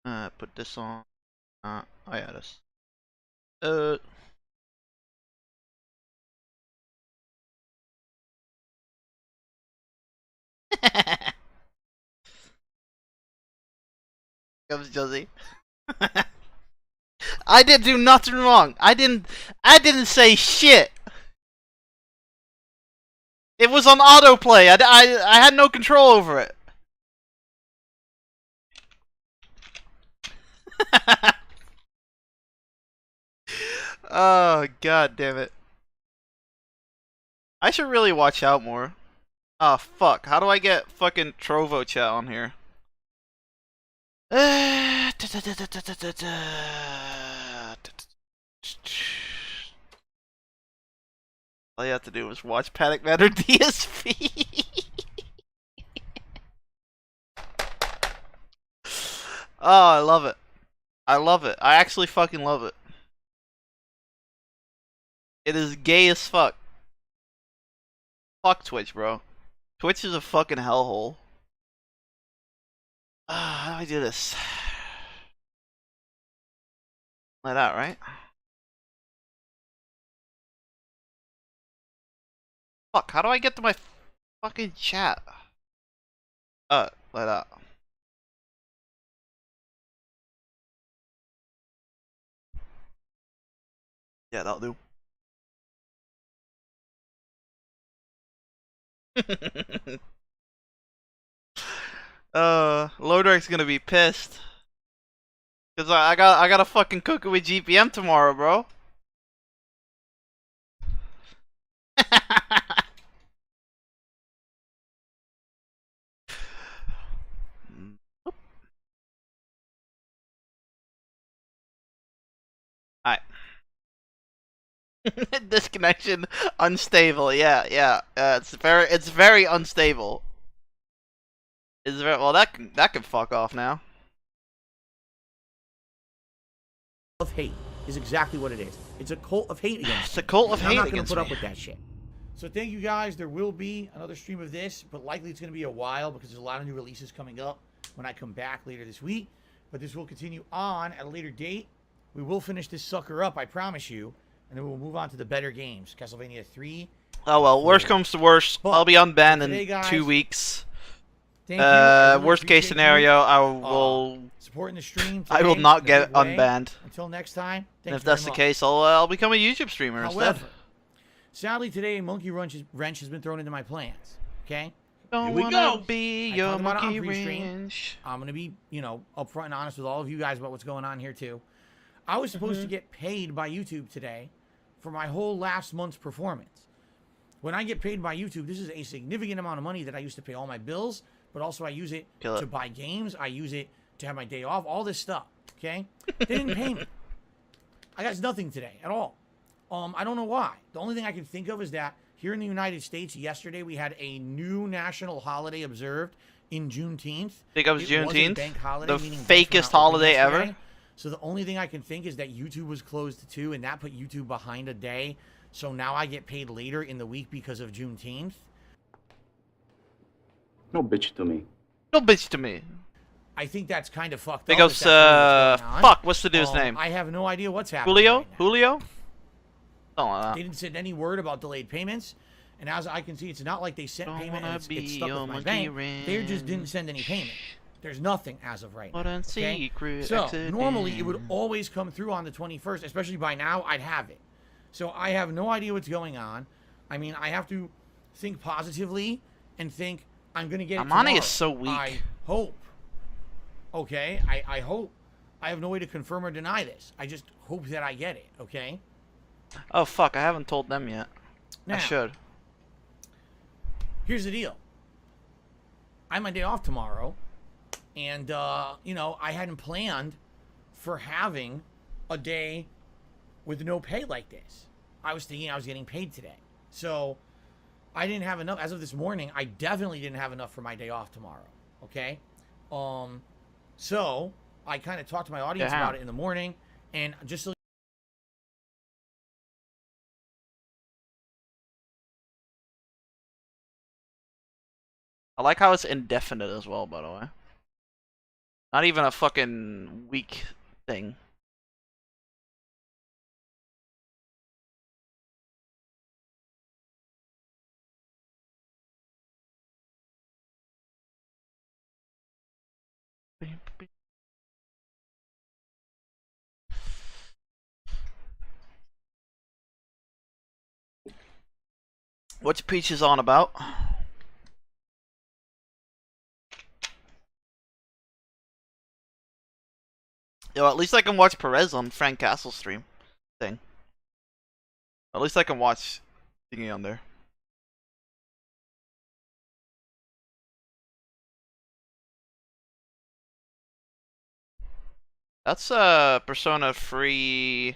Put this on. Oh yeah, this. Uh. Comes Josie. I didn't do nothing wrong. I didn't say shit. It was on autoplay. I had no control over it. Oh god damn it. I should really watch out more. Oh fuck. How do I get fucking Trovo chat on here? All you have to do is watch Panic Matter DSP. Oh, I love it. I love it. I actually fucking love it. It is gay as fuck. Fuck Twitch, bro. Twitch is a fucking hellhole. How do I do this? Let out, right? Fuck, how do I get to my fucking chat? Let out. Yeah, that'll do. Lodrek's gonna be pissed. Cause I gotta fucking cook it with GPM tomorrow, bro. Alright. Disconnection unstable. Yeah. It's very unstable. It's very well. That can fuck off now. Of hate is exactly what it is. It's a cult of hate against. It's a cult of hate I'm not gonna against put me. up with that shit. So thank you guys. There will be another stream of this, but likely it's gonna be a while because there's a lot of new releases coming up when I come back later this week. But this will continue on at a later date. We will finish this sucker up, I promise you, and then we'll move on to the better games. Castlevania 3. Oh well, worst comes to worst, But I'll be unbanned today, in guys, 2 weeks. Thank you. I really Worst case appreciate scenario, you, I will supporting the stream. I will today not in a get big way. unbanned. Until next time. And Thanks if that's the very much. case, I'll become a YouTube streamer However, instead. sadly today, a monkey wrench has been thrown into my plans. Okay? Don't Here we wanna go. be I your talked about it on monkey pre-stream. wrench. I'm going to be, upfront and honest with all of you guys about what's going on here, too. I was supposed to get paid by YouTube today for my whole last month's performance. When I get paid by YouTube, this is a significant amount of money that I used to pay all my bills, but also I use it to buy games. I use it to have my day off, all this stuff, okay? They didn't pay me. I got nothing today at all. I don't know why. The only thing I can think of is that here in the United States, yesterday we had a new national holiday observed in Juneteenth. Think it was Juneteenth? Bank holiday, The meaning fakest holiday ever? So the only thing I can think is that YouTube was closed too, and that put YouTube behind a day. So now I get paid later in the week because of Juneteenth. No bitch to me. No bitch to me. I think that's kind of fucked Think up. of if that's really what's going on. fuck. What's the dude's name? I have no idea what's happening. Julio? right now. Julio? Something like They that. didn't send any word about delayed payments, and as I can see, it's not like they sent Don't payment and wanna it's be stuck your with my monkey bank. They just didn't send any payment. There's nothing as of right now. What a Okay? secret So accident. normally it would always come through on the 21st, especially by now I'd have it. So I have no idea what's going on. I mean, I have to think positively and think I'm gonna get it Amani tomorrow. is so weak. I hope. Okay, I hope. I have no way to confirm or deny this. I just hope that I get it. Okay. Oh fuck! I haven't told them yet. Now, I should. Here's the deal. I have my day off tomorrow, and I hadn't planned for having a day with no pay like this. I was thinking I was getting paid today, so I didn't have enough. As of this morning, I definitely didn't have enough for my day off tomorrow. Okay, so I kind of talked to my audience about it in the morning, and just so I like how it's indefinite as well, by the way. Not even a fucking week thing. What's Peaches on about? Yo, at least I can watch Perez on Frank Castle's stream thing. At least I can watch thingy on there. That's Persona free.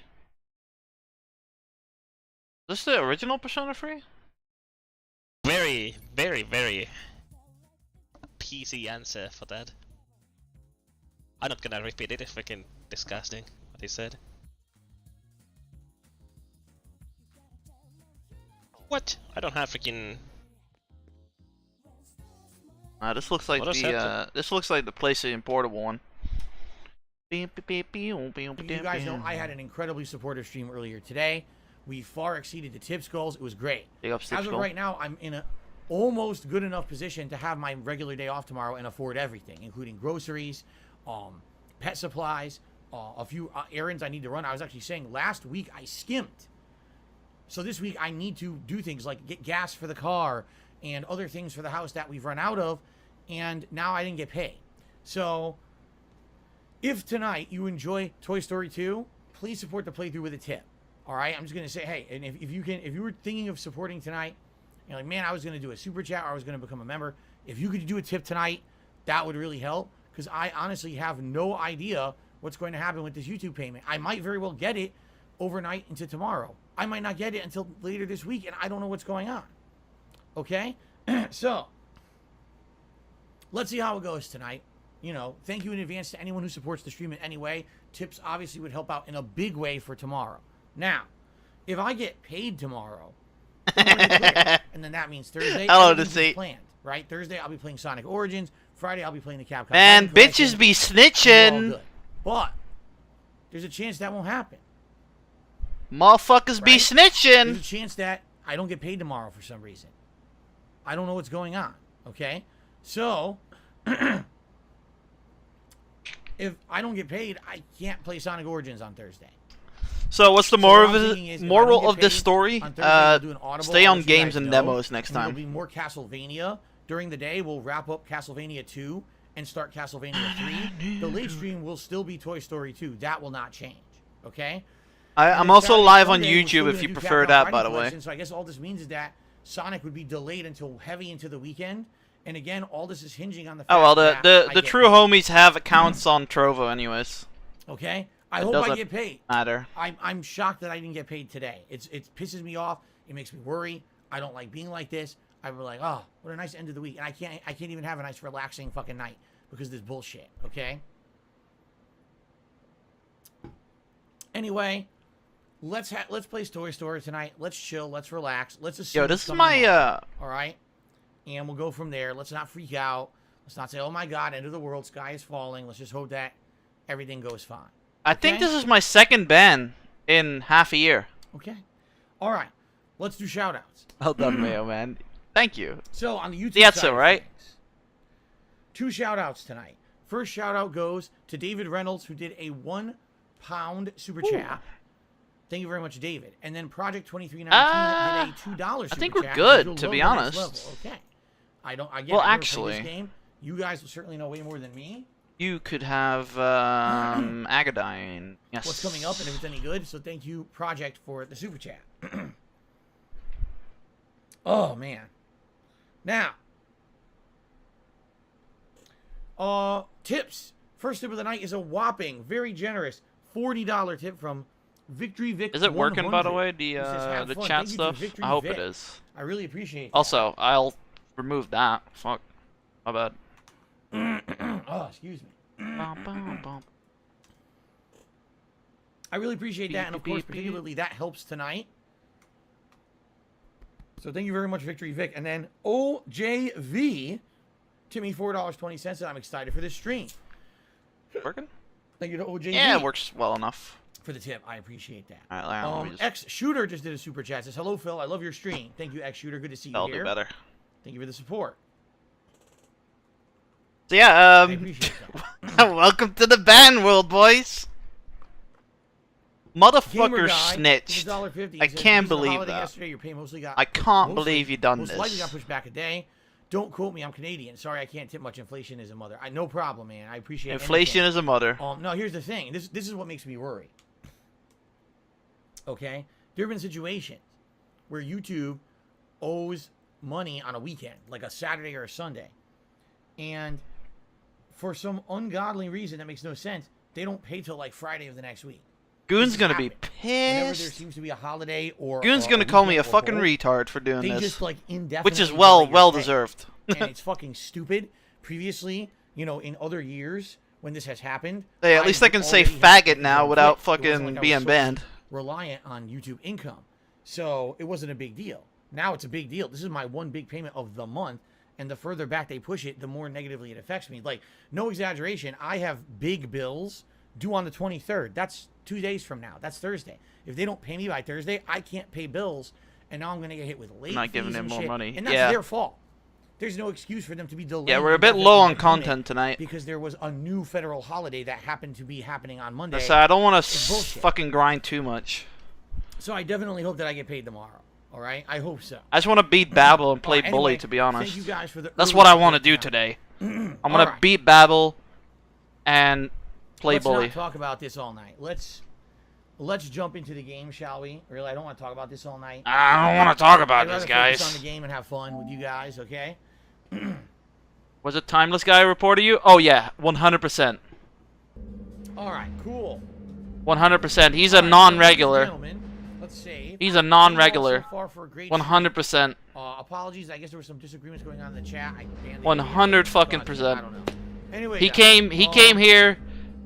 Is this the original Persona free? Very, very, very PC answer for that. I'm not gonna repeat it. It's freaking disgusting what he said. What? I don't have freaking. This looks like this looks like the PlayStation Portable one. You guys know I had an incredibly supportive stream earlier today. We far exceeded the tips goals. It was great. As of right now, I'm in a almost good enough position to have my regular day off tomorrow and afford everything, including groceries, pet supplies, a few errands I need to run. I was actually saying last week I skimped. So this week I need to do things like get gas for the car and other things for the house that we've run out of, and now I didn't get paid. So if tonight you enjoy Toy Story 2, please support the playthrough with a tip. All right, I'm just gonna say, hey, and if you were thinking of supporting tonight, you're like, man, I was gonna do a super chat or I was gonna become a member. If you could do a tip tonight, that would really help, because I honestly have no idea what's going to happen with this YouTube payment. I might very well get it overnight into tomorrow. I might not get it until later this week, and I don't know what's going on. Okay, so let's see how it goes tonight. You know, thank you in advance to anyone who supports the stream in any way. Tips obviously would help out in a big way for tomorrow. Now, if I get paid tomorrow, and then that means Thursday, hello to see planned, right? Thursday I'll be playing Sonic Origins. Friday I'll be playing the Capcom. Man, bitches be snitching. But there's a chance that won't happen. Motherfuckers be snitching. There's a chance that I don't get paid tomorrow for some reason. I don't know what's going on. Okay, so if I don't get paid, I can't play Sonic Origins on Thursday. So what's the moral of this story? Stay on games and demos next time. There'll be more Castlevania. During the day, we'll wrap up Castlevania 2 and start Castlevania 3. The late stream will still be Toy Story 2. That will not change. Okay? I'm also live on YouTube if you prefer that, by the way. So I guess all this means is that Sonic would be delayed until heavy into the weekend. And again, all this is hinging on the fact that the true homies have accounts on Trovo anyways. Okay? I hope I get paid. Matter. I'm shocked that I didn't get paid today. It pisses me off. It makes me worry. I don't like being like this. I'm like, oh, what a nice end of the week. And I can't even have a nice relaxing fucking night because of this bullshit, okay? Anyway, let's play Toy Story tonight. Let's chill, let's relax. Let's assume. Yo, this is my all right? And we'll go from there. Let's not freak out. Let's not say, oh my god, end of the world, sky is falling. Let's just hope that everything goes fine. I think this is my second ban in half a year. Okay. All right. Let's do shout-outs. Well done, Mayo, man. Thank you. So, on the YouTube side right? Things, 2 shout-outs tonight. First shout-out goes to David Reynolds, who did a £1 super chat. Thank you very much, David. And then Project 2319 did a $2 super chat. I think we're good, to be honest. Okay. I get well, it. actually, this game. You guys will certainly know way more than me. You could have Agadine. Yes. What's coming up and if it's any good. So thank you, Project, for the super chat. Oh, man. Now. Tips. First tip of the night is a whopping, very generous, $40 tip from Victory Vic. Is it working, by the way, the chat stuff? I hope it is. I really appreciate that. Also, I'll remove that. Fuck. My bad. Oh, excuse me. I really appreciate that, and of course, particularly that helps tonight. So thank you very much, Victory Vic. And then OJV, Timmy, $4.20, and I'm excited for this stream. working? Thank you to OJ. Yeah, it works well enough. For the tip, I appreciate that. All right, let me X Shooter just did a super chat. Says, "Hello, Phil. I love your stream. Thank you, X Shooter. Good to see you I'll here. do better. Thank you for the support. So yeah, I appreciate that. welcome to the ban world, boys. Gamer Motherfucker guy, snitched. $1.50. I He says, can't "Because of the believe holiday that. Yesterday, your pay mostly got. I can't mostly- believe you done most likely this. got pushed back a day. Don't quote me. I'm Canadian. Sorry, I can't tip much. Inflation is a mother. No problem, man. I appreciate Inflation anything. is a mother. No, here's the thing. This is what makes me worry. Okay, there have been situations where YouTube owes money on a weekend, like a Saturday or a Sunday, and for some ungodly reason that makes no sense, they don't pay till like Friday of the next week. Goon's gonna be Whenever there pissed. seems to be a holiday or Goon's or gonna call me a weekend or fucking both, retard for doing they this, just like indefinitely which is delay well your pay. deserved. And it's fucking stupid. Previously, you know, in other years when this has happened, Hey, at least I can say already had faggot now quit. without It wasn't fucking like I was being so banned. reliant on YouTube income, so it wasn't a big deal. Now it's a big deal. This is my one big payment of the month, and the further back they push it, the more negatively it affects me. Like, no exaggeration, I have big bills due on the 23rd. That's 2 days from now. That's Thursday. If they don't pay me by Thursday, I can't pay bills, and now I'm gonna get hit with late Not giving fees them and more shit, money. and that's Yeah. their fault. There's no excuse for them to be delayed. Yeah, we're a bit low on content tonight. because there was a new federal holiday that happened to be happening on Monday. So I don't want It's to bullshit. fucking grind too much. So I definitely hope that I get paid tomorrow. All right, I hope so. I just want to beat Babel and play Anyway, Bully, to be honest. Thank you guys for the That's early what I want to support do tonight. today. I'm All gonna right. beat Babel and play Let's Bully. not talk about this all night. Let's jump into the game, shall we? Really, I don't want to talk about this all night. I don't want to talk about I'd this, rather focus guys. on the game and have fun with you guys. Okay. Was it Timeless Guy reported you? Oh yeah, 100%. All right. Cool. 100%. He's All a right, non-regular. gentlemen, let's save. He's a non-regular. So far for a great 100%. apologies. I guess there were some disagreements going on in the chat. I banned the 100 idiot, fucking but percent. I don't know. Anyway, He guys, came here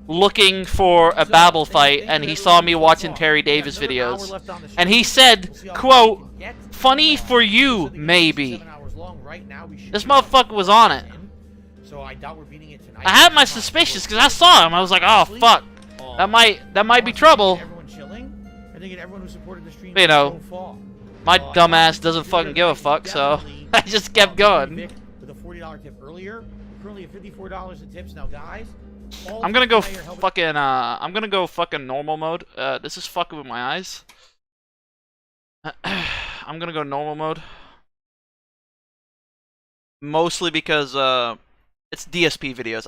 looking for a so, Babel thank fight, you and he everyone saw me so watching far. Terry We got Davis another hour videos. left on the And he stream. said, We'll see how quote, far we can get. funny for you, So the game is maybe. 7 hours long. Right now, we should This be about motherfucker was on it. So I doubt we're beating it tonight. I had my suspicions because I saw him. I was like, oh fuck, that might be trouble. Everyone chilling. I think everyone who supported the stream. You know, so far. My dumbass doesn't fucking give a fuck, so I just kept going. With a $40 tip earlier, currently at $54 in tips now, guys. I'm gonna go fucking normal mode. This is fucking with my eyes. I'm gonna go normal mode. Mostly because it's DSP videos.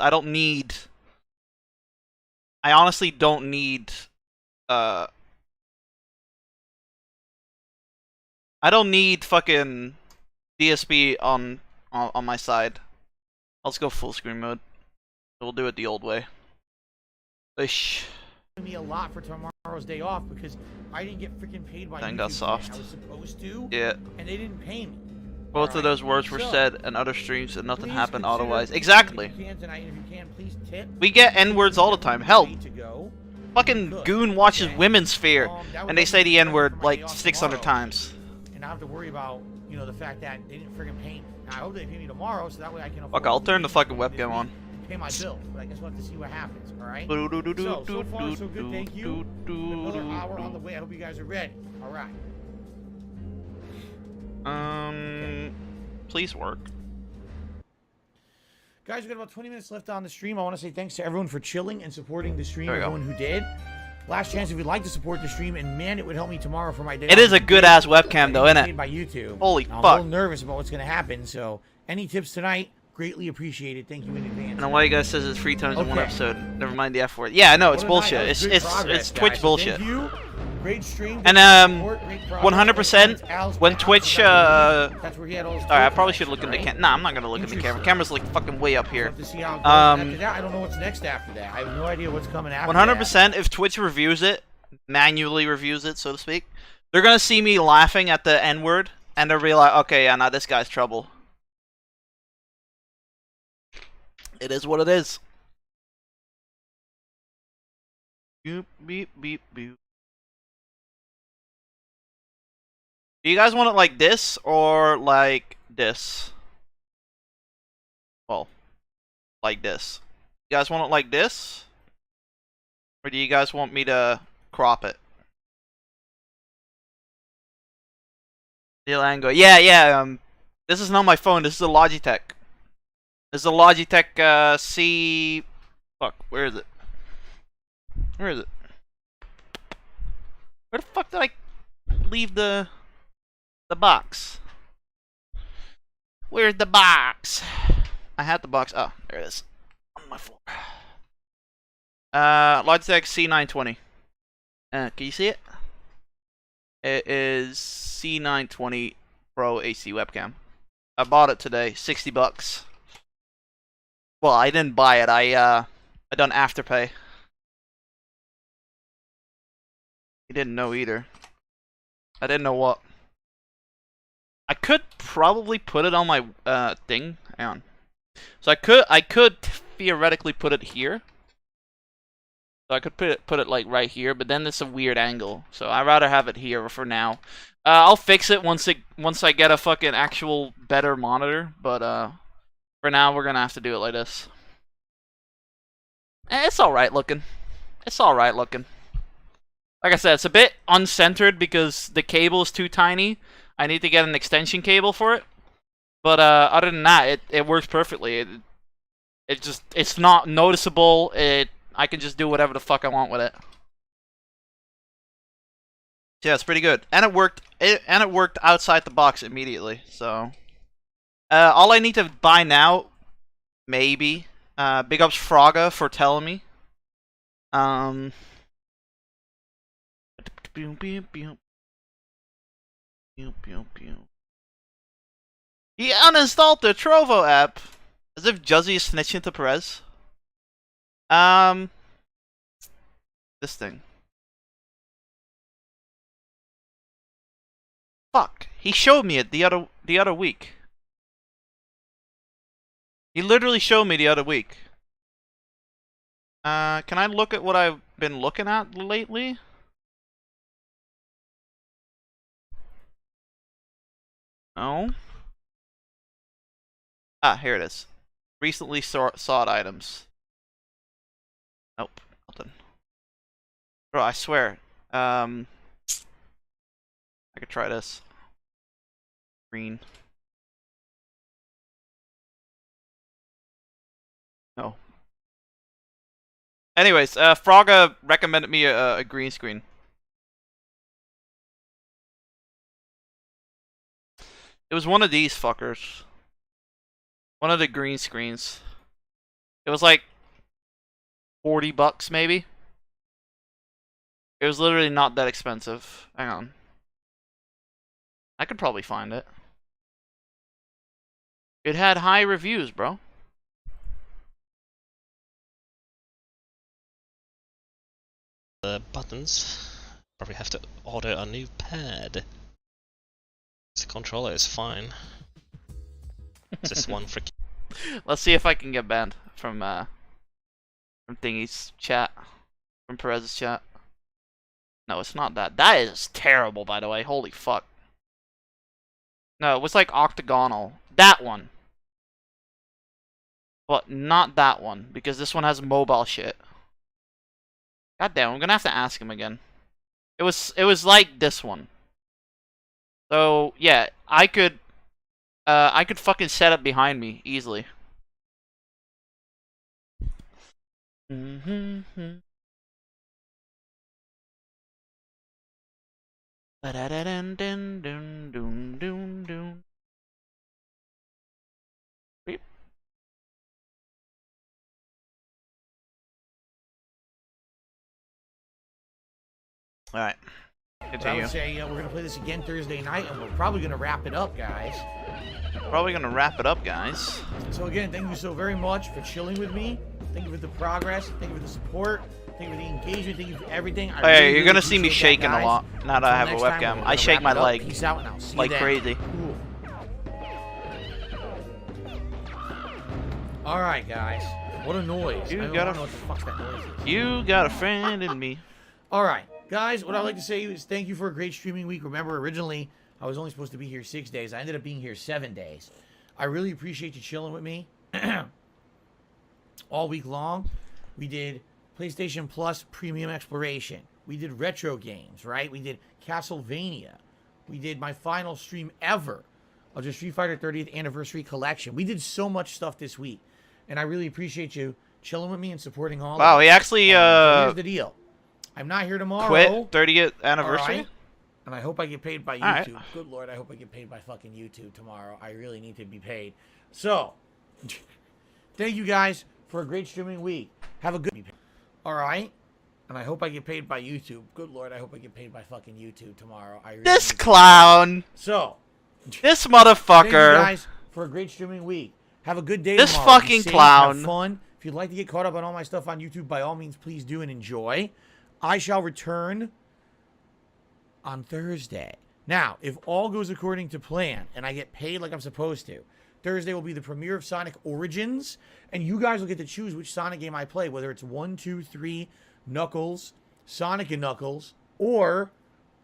I honestly don't need I don't need fucking DSP on my side. Let's go full screen mode. We'll do it the old way. Ish. Me a lot for tomorrow's day off because I didn't get freaking paid by Thing YouTube got today. soft. I was supposed to, Yeah. and they didn't pay me. Both Alright, of those words were so, said in other streams and nothing please happened consider otherwise. doing Exactly. If you can tonight, and if you can, please tip. We get N-words all the time. Hell, To go. fucking Good. Goon watches Okay. Women's Sphere, That would and they help say me the prepare N-word for my like day off 600 tomorrow, times. and I have to worry about, you know, the fact that they didn't freaking pay me. Now, I hope they pay me tomorrow, so that way I can afford Fuck, I'll turn the to fucking this webcam week on. and pay my bills. But I guess we'll have to see what happens. All right. So far so good. Thank you. Another hour on the way. I hope you guys are ready. All right. Please work. Guys, we've got about 20 minutes left on the stream. I want to say thanks to everyone for chilling and supporting the stream. There we go. Everyone who did. Last chance if you'd like to support the stream, and man, it would help me tomorrow for my day. It off. is a good ass webcam though, isn't Paid it? by YouTube. Holy I'm a fuck. little nervous about what's going to happen, so any tips tonight, greatly appreciated. Thank you in advance. I don't know why you guys says it's 3 times in one Okay. episode. Never mind the F word. Yeah, no, it's What a night. That bullshit. was It's good it's progress, it's guys. Twitch So bullshit. Thank you. Great stream. And Great support, great progress. 100% Al's when back. Twitch That's where he had all his Alright, I tools probably from, should look in the right? camera. Nah, I'm not gonna look in the camera. Interesting. Camera's like fucking way up We'll here. have to see how it goes. Um, After that, I don't know what's next after that. I have no idea what's coming after 100% if Twitch reviews it, manually reviews it, so to speak, they're gonna see me laughing at the N-word, and they'll be like, okay, yeah, now this guy's trouble. It is what it is. Beep, beep, beep, beep. Do you guys want it like this, or like this? Well, like this. You guys want it like this? Or do you guys want me to crop it? Delango. Yeah. This is not my phone. This is a Logitech. This is a Logitech C. Fuck. Where is it? Where is it? Where the fuck did I leave the box? Where's the box? I had the box. Oh, there it is. On my floor. Logitech C920. Can you see it? It is C920 Pro AC webcam. I bought it today, $60. Well, I didn't buy it. I done Afterpay. You didn't know either. I didn't know what. I could probably put it on my thing. Hang on. So I could theoretically put it here. So I could put it like right here, but then it's a weird angle. So I'd rather have it here for now. I'll fix it once I get a fucking actual better monitor. But for now we're gonna have to do it like this. It's all right looking. It's all right looking. Like I said, it's a bit uncentered because the cable is too tiny. I need to get an extension cable for it. But other than that, it works perfectly. It's not noticeable. I can just do whatever the fuck I want with it. Yeah, it's pretty good, and it worked. It worked outside the box immediately. So, all I need to buy now, maybe. Big ups Fraga for telling me. He uninstalled the Trovo app, as if Juzzy is snitching to Perez. This thing. Fuck. He showed me it the other week. He literally showed me the other week. Can I look at what I've been looking at lately? No. Ah, here it is. Recently sought items. Nope, nothing. Bro, I swear. I could try this. Green. No. Anyways, Fraga recommended me a green screen. It was one of these fuckers. One of the green screens. It was like $40 maybe. It was literally not that expensive. Hang on. I could probably find it. It had high reviews, bro. The buttons. Probably have to order a new pad. The controller is fine. It's just one freaking. Let's see if I can get banned from Thingy's chat. From Perez's chat. No, it's not that. That is terrible, by the way. Holy fuck. No, it was like octagonal. That one. But not that one, because this one has mobile shit. God damn, I'm gonna have to ask him again. It was like this one. So yeah, I could fucking set it behind me easily. Beep. All right. But I Continue. would say we're gonna play this again Thursday night, and we're probably gonna wrap it up, guys. Probably gonna wrap it up, guys. So again, thank you so very much for chilling with me. Thank you for the progress. Thank you for the support. Thank you for the engagement. Thank you for everything. Oh, yeah, you're gonna see me shaking a lot now that I have a Until next time, webcam. we're I gonna shake wrap my it up. leg Peace out, and I'll see like you then. crazy. Cool. All right, guys. What a noise! You I don't got a- know what the fuck that noise is. You got a friend in me. All right, guys. What I'd like to say is thank you for a great streaming week. Remember, originally I was only supposed to be here 6 days. I ended up being here 7 days. I really appreciate you chilling with me all week long. We did PlayStation Plus Premium Exploration. We did retro games, right? We did Castlevania. We did my final stream ever of the Street Fighter 30th Anniversary Collection. We did so much stuff this week, and I really appreciate you chilling with me and supporting all Wow, of it. he actually So here's the deal. I'm not here tomorrow. quit 30th anniversary. Alright? And I hope I get paid by Alright. YouTube. Good Lord, I hope I get paid by fucking YouTube tomorrow. I really need to be paid. So, thank you guys for a great streaming week. Have a good... Alright? And I hope I get paid by YouTube. Good Lord, I hope I get paid by fucking YouTube tomorrow. I really This need to- clown. So, This thank you motherfucker. guys for a great streaming week. Have a good day This tomorrow. Be fucking safe, clown. Have fun. If you'd like to get caught up on all my stuff on YouTube, by all means, please do and enjoy. I shall return on Thursday. Now, if all goes according to plan and I get paid like I'm supposed to, Thursday will be the premiere of Sonic Origins, and you guys will get to choose which Sonic game I play, whether it's 1, 2, 3, Knuckles, Sonic and Knuckles, or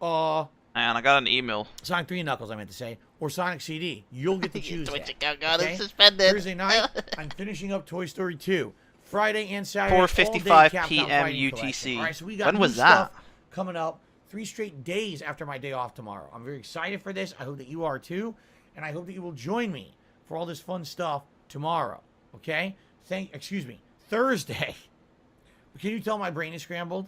Man, I got an email. Sonic 3 and Knuckles, I meant to say, or Sonic CD. You'll get to choose Twitch that. account got okay? it suspended. Thursday night, I'm finishing up Toy Story 2. Friday and Saturday, 4:55 all-day p.m. Capcom Fighting UTC. Collection. All right, so we got When new was stuff that? coming up 3 straight days after my day off tomorrow. I'm very excited for this. I hope that you are too, and I hope that you will join me for all this fun stuff tomorrow. Okay? Thursday. Can you tell my brain is scrambled?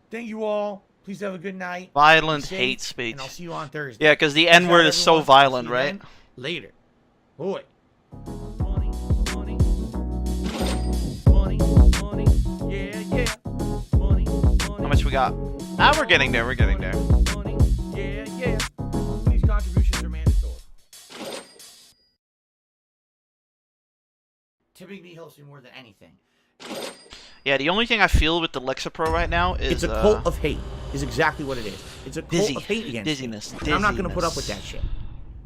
Thank you all. Please have a good night. Violent Be safe, hate speech. And I'll see you on Thursday. Yeah, because the Peace out, N-word is so everyone. violent, See you right? then. Later. Boy. How much we got? Ah, we're getting there. We're getting there. Yeah. These contributions are mandatory. Tipping me helps me more than anything. Yeah, the only thing I feel with the Lexapro right now is It's a cult of hate, is exactly what it is. It's a cult of hate against dizziness. me. And I'm not going to put up with that shit.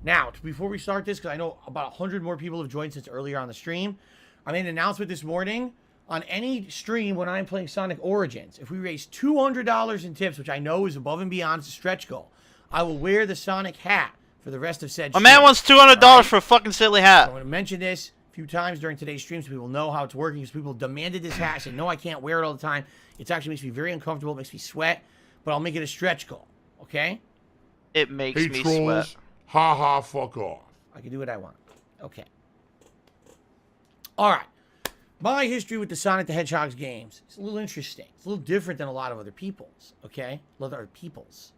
Now, before we start this, because I know about 100 more people have joined since earlier on the stream, I made an announcement this morning. On any stream when I'm playing Sonic Origins, if we raise $200 in tips, which I know is above and beyond, it's a stretch goal, I will wear the Sonic hat for the rest of said My stream. man wants $200 Alright? for a fucking silly I'm hat. going to mention this a few times during today's stream so people know how it's working, because people demanded this hat. I said, no, I can't wear it all the time. It actually makes me very uncomfortable. It makes me sweat, but I'll make it a stretch goal, okay? It makes Hey, me trolls. sweat. Ha ha, fuck off. I can do what I want. Okay. All right. My history with the Sonic the Hedgehog's games is a little interesting. It's a little different than a lot of other people's, okay? A lot of other people's.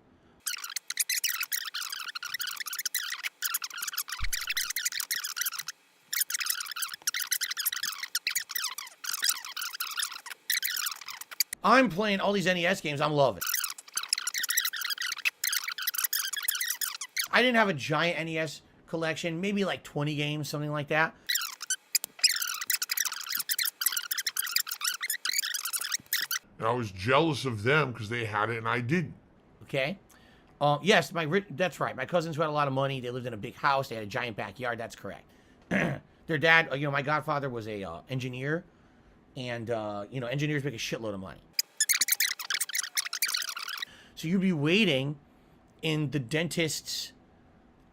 I'm playing all these NES games I'm loving. I didn't have a giant NES collection, maybe like 20 games, something like that. And I was jealous of them because they had it and I didn't. Okay. Yes, that's right. My cousins who had a lot of money. They lived in a big house. They had a giant backyard. That's correct. Their dad, my godfather was a engineer, and engineers make a shitload of money. So you'd be waiting in the dentist's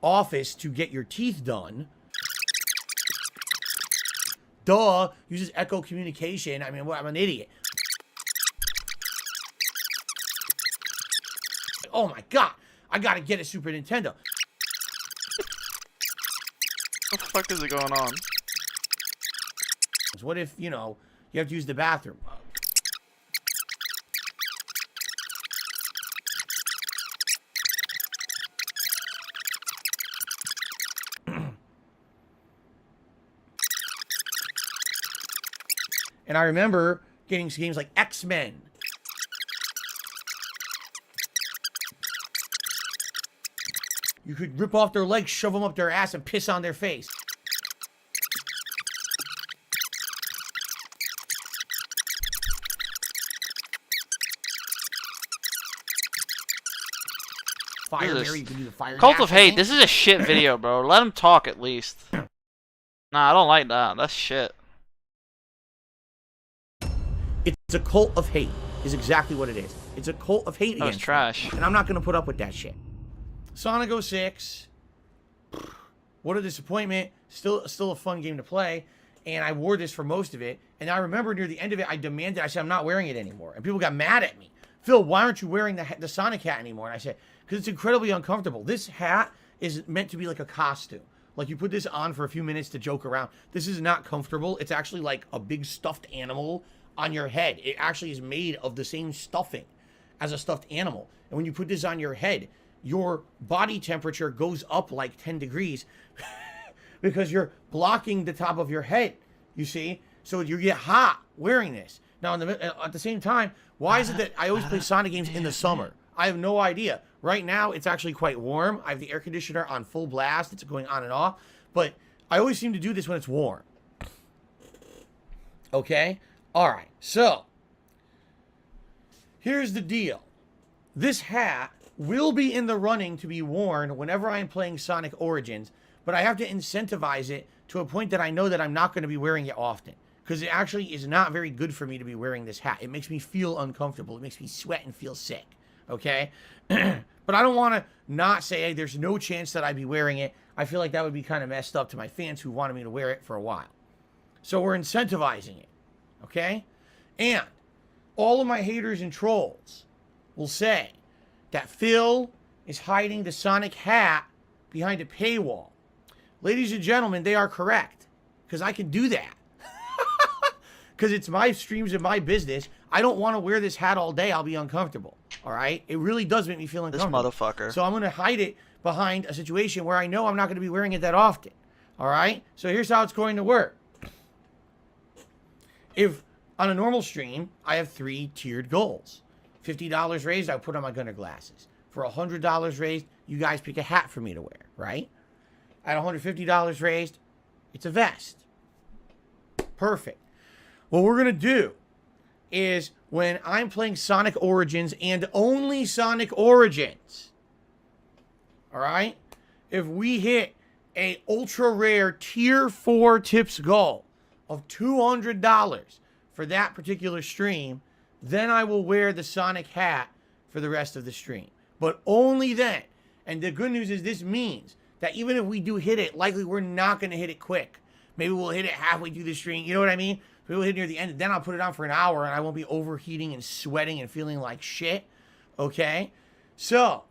office to get your teeth done. Duh, uses echo communication. I mean, I'm an idiot. Oh my god, I gotta get a Super Nintendo. What the fuck is it going on? What if, you have to use the bathroom? And I remember getting games like X-Men. You could rip off their legs, shove them up their ass, and piss on their face. Fire this? Mary, you can do the fire. Cult of dash, I Hate. think. This is a shit video, bro. Let him talk at least. Nah, I don't like that. That's shit. It's a cult of hate, is exactly what it is. It's a cult of hate That was against me. trash. And I'm not going to put up with that shit. Sonic 06. What a disappointment. Still a fun game to play. and I wore this for most of it. And I remember near the end of it, I demanded, I said, I'm not wearing it anymore. And people got mad at me. Phil, why aren't you wearing the Sonic hat anymore? And I said, because it's incredibly uncomfortable. This hat is meant to be like a costume. Like you put this on for a few minutes to joke around. This is not comfortable. It's actually like a big stuffed animal on your head. It actually is made of the same stuffing as a stuffed animal. And when you put this on your head, your body temperature goes up like 10 degrees because you're blocking the top of your head, you see? So you get hot wearing this. Now, at the same time, why is it that I always play Sonic games in the summer? I have no idea. Right now, it's actually quite warm. I have the air conditioner on full blast. It's going on and off. But I always seem to do this when it's warm. Okay? All right. So, here's the deal. This hat will be in the running to be worn whenever I am playing Sonic Origins, but I have to incentivize it to a point that I know that I'm not going to be wearing it often. Because it actually is not very good for me to be wearing this hat. It makes me feel uncomfortable. It makes me sweat and feel sick. Okay? But I don't want to not say, hey, there's no chance that I'd be wearing it. I feel like that would be kind of messed up to my fans who wanted me to wear it for a while. So we're incentivizing it. Okay? And all of my haters and trolls will say that Phil is hiding the Sonic hat behind a paywall. Ladies and gentlemen, they are correct. Because I can do that. Because it's my streams and my business. I don't want to wear this hat all day. I'll be uncomfortable. All right? It really does make me feel uncomfortable. This motherfucker. So I'm going to hide it behind a situation where I know I'm not going to be wearing it that often. All right? So here's how it's going to work. If on a normal stream, I have 3 tiered goals. $50 raised, I put on my Gunner glasses. For $100 raised, you guys pick a hat for me to wear, right? At $150 raised, it's a vest. Perfect. What we're going to do is when I'm playing Sonic Origins and only Sonic Origins, all right, if we hit a ultra rare tier 4 tips goal of $200 for that particular stream, then I will wear the Sonic hat for the rest of the stream. But only then. And the good news is this means that even if we do hit it, likely we're not going to hit it quick. Maybe we'll hit it halfway through the stream. You know what I mean? Maybe we'll hit it near the end. Then I'll put it on for an hour and I won't be overheating and sweating and feeling like shit. Okay? So,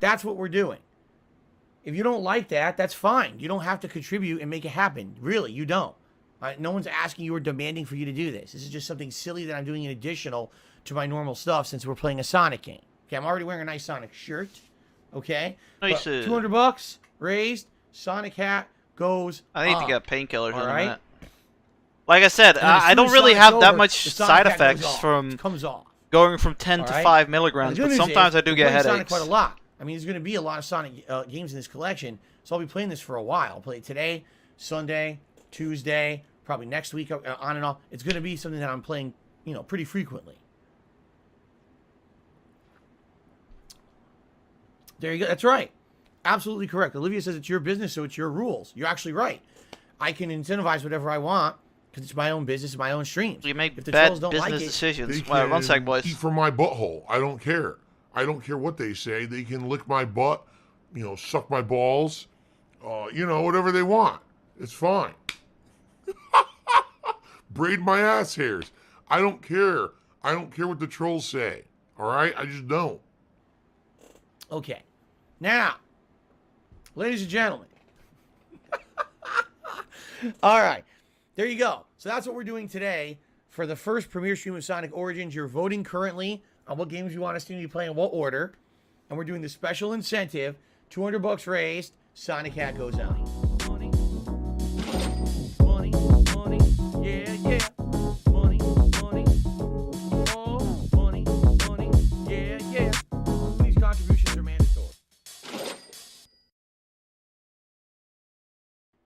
that's what we're doing. If you don't like that, that's fine. You don't have to contribute and make it happen. Really, you don't. No one's asking you or demanding for you to do this. This is just something silly that I'm doing in additional to my normal stuff since we're playing a Sonic game. Okay, I'm already wearing a nice Sonic shirt. Okay? Nice. $200 raised, Sonic hat goes I need up. to get painkillers in a right? minute. Like I said, And as I soon don't as really Sonic's have that over, much the Sonic side hat goes effects off. from It comes off. going from 10 to Alright? 5 Now, milligrams, the good but news sometimes is, I do we're get playing headaches. Sonic quite a lot. I mean, there's going to be a lot of Sonic games in this collection, so I'll be playing this for a while. I'll play it today, Sunday, Tuesday, probably next week, on and off. It's going to be something that I'm playing, you know, pretty frequently. There you go. That's right. Absolutely correct. Olivia says it's your business, so it's your rules. You're actually right. I can incentivize whatever I want because it's my own business, my own streams. You make If the bad trolls don't business like it, decisions. They Well, one sec, can boys. eat from my butthole. I don't care. I don't care what they say. They can lick my butt, you know, suck my balls, you know, whatever they want. It's fine. Braid my ass hairs. I don't care. I don't care what the trolls say. All right? I just don't. Okay. Now, ladies and gentlemen. All right. There you go. So that's what we're doing today for the first premiere stream of Sonic Origins. You're voting currently on what games you want us to be playing in what order. And we're doing the special incentive. $200 raised. Sonic hat goes out. Money. Money. Money. Yeah, yeah. Money. Money. Oh, money. Money. Yeah, yeah. These contributions are mandatory.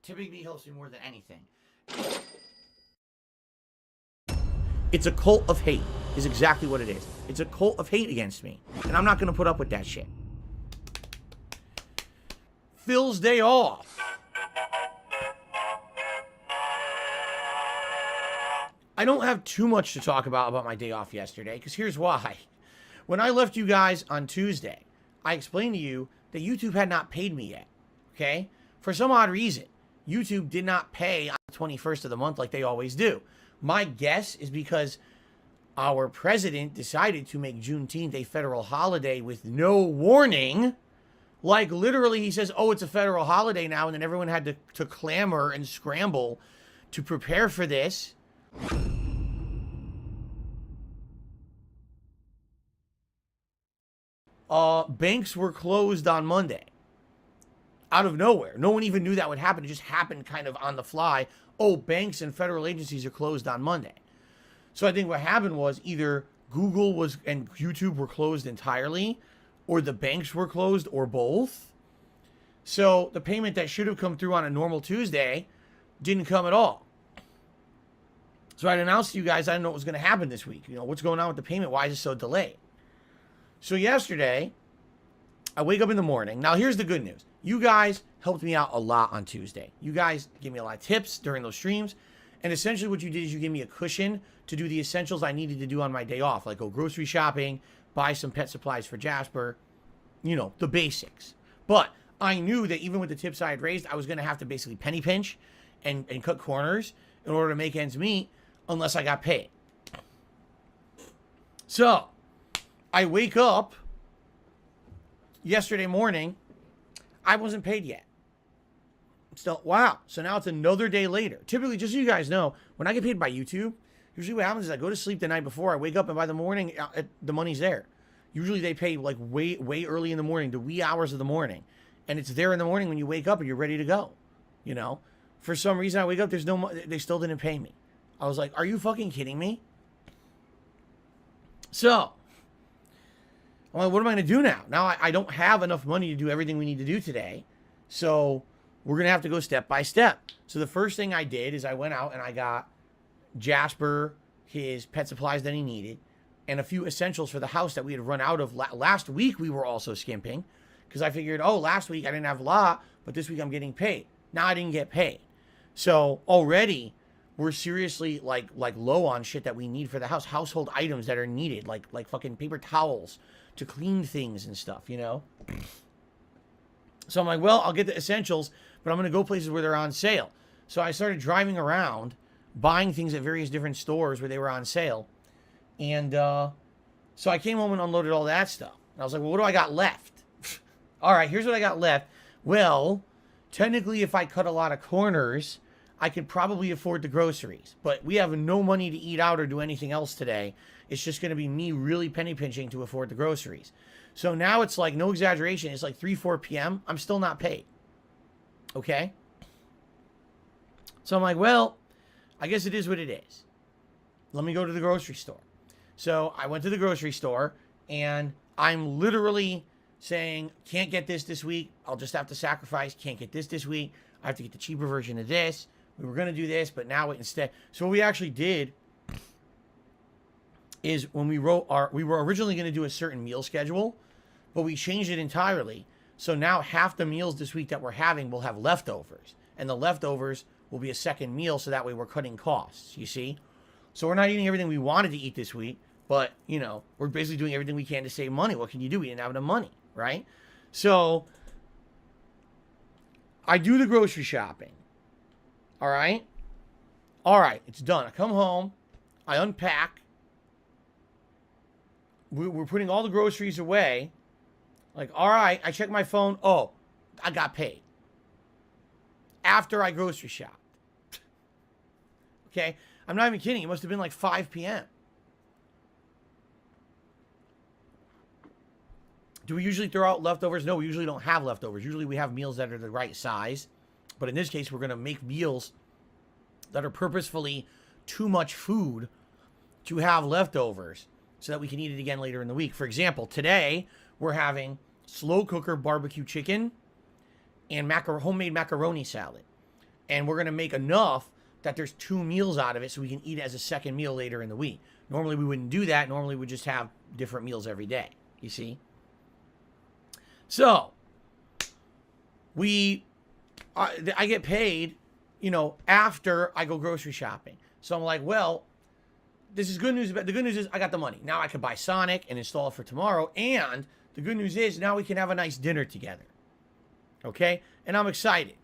Tipping me helps me more than anything. It's a cult of hate, is exactly what it is. It's a cult of hate against me. And I'm not going to put up with that shit. Phil's day off. I don't have too much to talk about my day off yesterday, because here's why. When I left you guys on Tuesday, I explained to you that YouTube had not paid me yet. Okay? For some odd reason, YouTube did not pay on the 21st of the month like they always do. My guess is because our president decided to make Juneteenth a federal holiday with no warning. Like, literally, he says, oh, it's a federal holiday now, and then everyone had to clamor and scramble to prepare for this. Banks were closed on Monday. Out of nowhere. No one even knew that would happen. It just happened kind of on the fly. Oh, banks and federal agencies are closed on Monday. So I think what happened was either Google and YouTube were closed entirely, or the banks were closed, or both. So the payment that should have come through on a normal Tuesday didn't come at all. So I'd announced to you guys I didn't know what was going to happen this week. You know, what's going on with the payment? Why is it so delayed? So yesterday, I wake up in the morning. Now, here's the good news. You guys helped me out a lot on Tuesday. You guys gave me a lot of tips during those streams. And essentially what you did is you gave me a cushion to do the essentials I needed to do on my day off, like go grocery shopping, buy some pet supplies for Jasper, you know, the basics. But I knew that even with the tips I had raised, I was going to have to basically penny pinch and cut corners in order to make ends meet unless I got paid. So I wake up yesterday morning, I wasn't paid yet. So, wow. So now it's another day later. Typically, just so you guys know, when I get paid by YouTube, usually what happens is I go to sleep the night before, I wake up, and by the morning, the money's there. Usually they pay like way early in the morning, the wee hours of the morning. And it's there in the morning when you wake up and you're ready to go. You know? For some reason, I wake up, there's no money. They still didn't pay me. I was like, are you fucking kidding me? So, I'm like, what am I going to do now? Now I don't have enough money to do everything we need to do today. So we're going to have to go step by step. So the first thing I did is I went out and I got Jasper his pet supplies that he needed and a few essentials for the house that we had run out of. Last week we were also skimping because I figured, oh, last week I didn't have a lot, but this week I'm getting paid. Now I didn't get paid. So already we're seriously like low on shit that we need for the house. Household items that are needed, like fucking paper towels to clean things and stuff, you know? So I'm like, well, I'll get the essentials, but I'm going to go places where they're on sale. So I started driving around, buying things at various different stores where they were on sale. And so I came home and unloaded all that stuff. And I was like, well, what do I got left? All right, here's what I got left. Well, technically, if I cut a lot of corners, I could probably afford the groceries. But we have no money to eat out or do anything else today. It's just going to be me really penny pinching to afford the groceries. So now it's like, no exaggeration, it's like 3-4 p.m. I'm still not paid. Okay? So I'm like, well, I guess it is what it is. Let me go to the grocery store. So I went to the grocery store, and I'm literally saying, can't get this week. I'll just have to sacrifice. Can't get this week. I have to get the cheaper version of this. We were going to do this, but now instead. So what we actually did is when we wrote we were originally going to do a certain meal schedule, but we changed it entirely. So now half the meals this week that we're having will have leftovers, and the leftovers will be a second meal. So that way we're cutting costs, you see? So we're not eating everything we wanted to eat this week, but you know, we're basically doing everything we can to save money. What can you do? We didn't have enough money, right? So I do the grocery shopping. All right. It's done. I come home, I unpack. We're putting all the groceries away. Like, all right, I check my phone. Oh, I got paid. After I grocery shopped. Okay? I'm not even kidding. It must have been like 5 p.m. Do we usually throw out leftovers? No, we usually don't have leftovers. Usually we have meals that are the right size. But in this case, we're going to make meals that are purposefully too much food to have leftovers so that we can eat it again later in the week. For example, today we're having slow cooker barbecue chicken and homemade macaroni salad. And we're going to make enough that there's 2 meals out of it so we can eat it as a second meal later in the week. Normally we wouldn't do that. Normally we just have different meals every day. You see? So, I get paid, you know, after I go grocery shopping. So I'm like, well, this is good news. The good news is I got the money. Now I can buy Sonic and install it for tomorrow. And the good news is now we can have a nice dinner together. Okay? And I'm excited.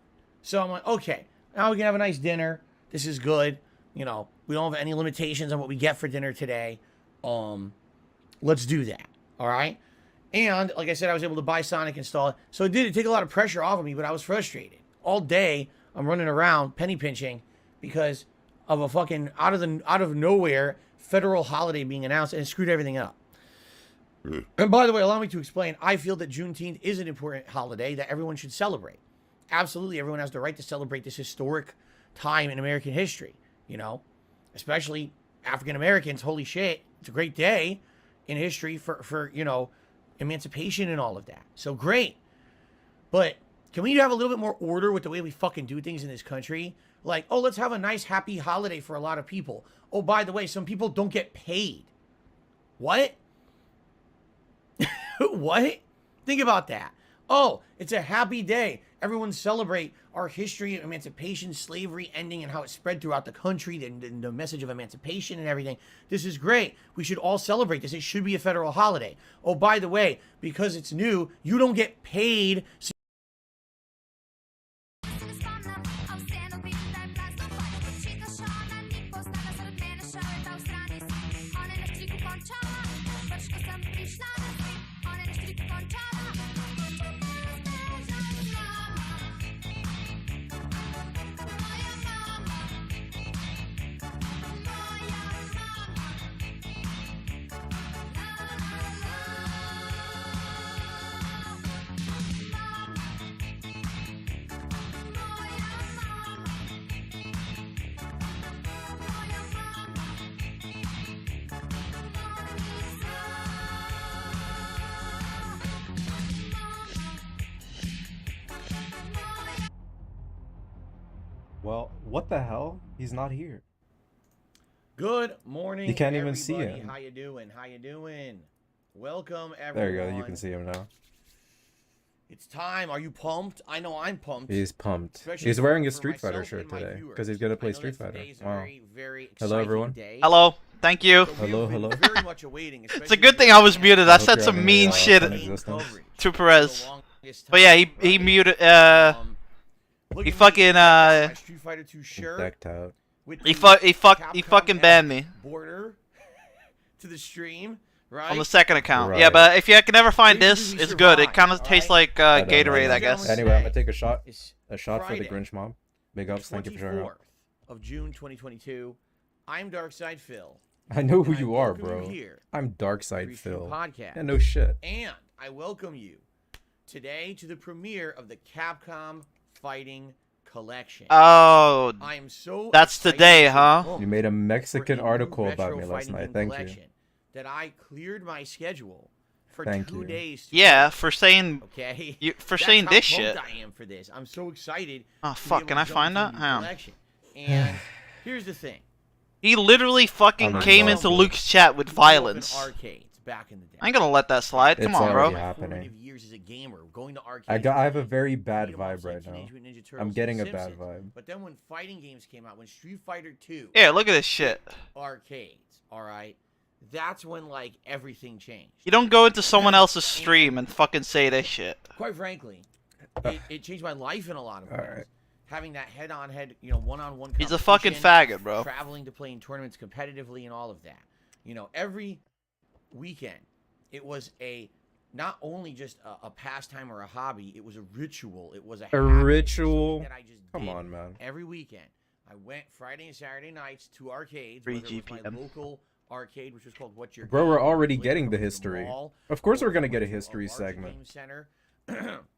So I'm like, okay, Now we can have a nice dinner. This is good. You know, we don't have any limitations on what we get for dinner today. Let's do that. All right. And like I said, I was able to buy Sonic, install it. So it did take a lot of pressure off of me, but I was frustrated. All day, I'm running around penny pinching because of a fucking out of nowhere federal holiday being announced, and it screwed everything up. And by the way, allow me to explain, I feel that Juneteenth is an important holiday that everyone should celebrate. Absolutely, everyone has the right to celebrate this historic time in American history, you know, especially African Americans. Holy shit, it's a great day in history for you know, emancipation and all of that. So great. But can we have a little bit more order with the way we fucking do things in this country? Like, oh, let's have a nice happy holiday for a lot of people. Oh, by the way, some people don't get paid. What? What? Think about that. Oh, it's a happy day. Everyone celebrate our history of emancipation, slavery ending, and how it spread throughout the country, the message of emancipation and everything. This is great. We should all celebrate this. It should be a federal holiday. Oh, by the way, because it's new, you don't get paid. Well, what the hell? He's not here. Good morning. You can't even see everybody. him. How you doing? How you doing? Welcome, everyone. There you go. You can see him now. It's time. Are you pumped? I know I'm pumped. He's pumped. Especially He's wearing his for Street Fighter myself shirt and my today viewers. because he's gonna I play know Street that Fighter. today's a Wow. very, very Hello, exciting everyone. day. Hello. Thank you. So Hello, we've been hello. very much awaiting, It's a especially good thing I was with muted. I I hope said you're some having mean a shit fun existence. to Perez. longest But yeah, time, he right? muted. Look at he me, fucking, my Street Fighter 2 shirt Decked out. with he the Capcom fucking banned me border to the stream, right? on the second account. Right. Yeah, but if you can never find So you this, usually it's good. It survive, kind of tastes alright? like I don't know, Gatorade, I man. guess. Anyway, I'm gonna take a shot. It's A shot for the Friday, Grinch Mom. Big ups. Thank you for showing up. 24th of June 2022. I'm Darkside Phil. I know who and I you are, welcome bro. you here I'm to Darkside Restream Phil. Podcast. Yeah, no shit. And I welcome you today to the premiere of the Capcom Fighting Collection. Oh, I am so that's excited today, to huh? announce You made a for Mexican a new article about retro me last fighting night. game Thank you. collection that I cleared my schedule for Thank 2 you. days. To Yeah, do. for saying Okay. for That's saying how this pumped shit. I am for this. I'm so excited. Oh to be fuck, able can to I jump find into that? the Hang on. collection. And here's the thing. He literally fucking I'm came not into involved. Luke's chat with We grew up in violence. arcades back in the day. I ain't gonna let that slide. Come It's on, bro. already My happening. formative years as a gamer, going to arcades. I have a playing very bad beat 'em ups vibe like right now. Teenage Mutant Ninja Turtles I'm and getting The a bad Simpsons. vibe. But then when fighting games came out, when Street Fighter 2 Yeah, look at this shit. arcades, all right, that's when like everything changed. You don't go into someone else's stream and fucking say this shit. Quite frankly, it changed my life in a lot of ways. Alright. Having that head-on-head, you know, one-on-one. He's a fucking competition, faggot, bro. Traveling to play in tournaments competitively and all of that. You know, every weekend, it was not only just a pastime or a hobby, it was a ritual. It was a habit, ritual? something that I just Come did on, man. every weekend. I went Friday and Saturday nights to arcades. Free whether it was my GPM. local arcade, which was called What's Your Bro, Game, we're already or getting went the to the history. mall, Of course or we're gonna went get a to history larger segment. game center.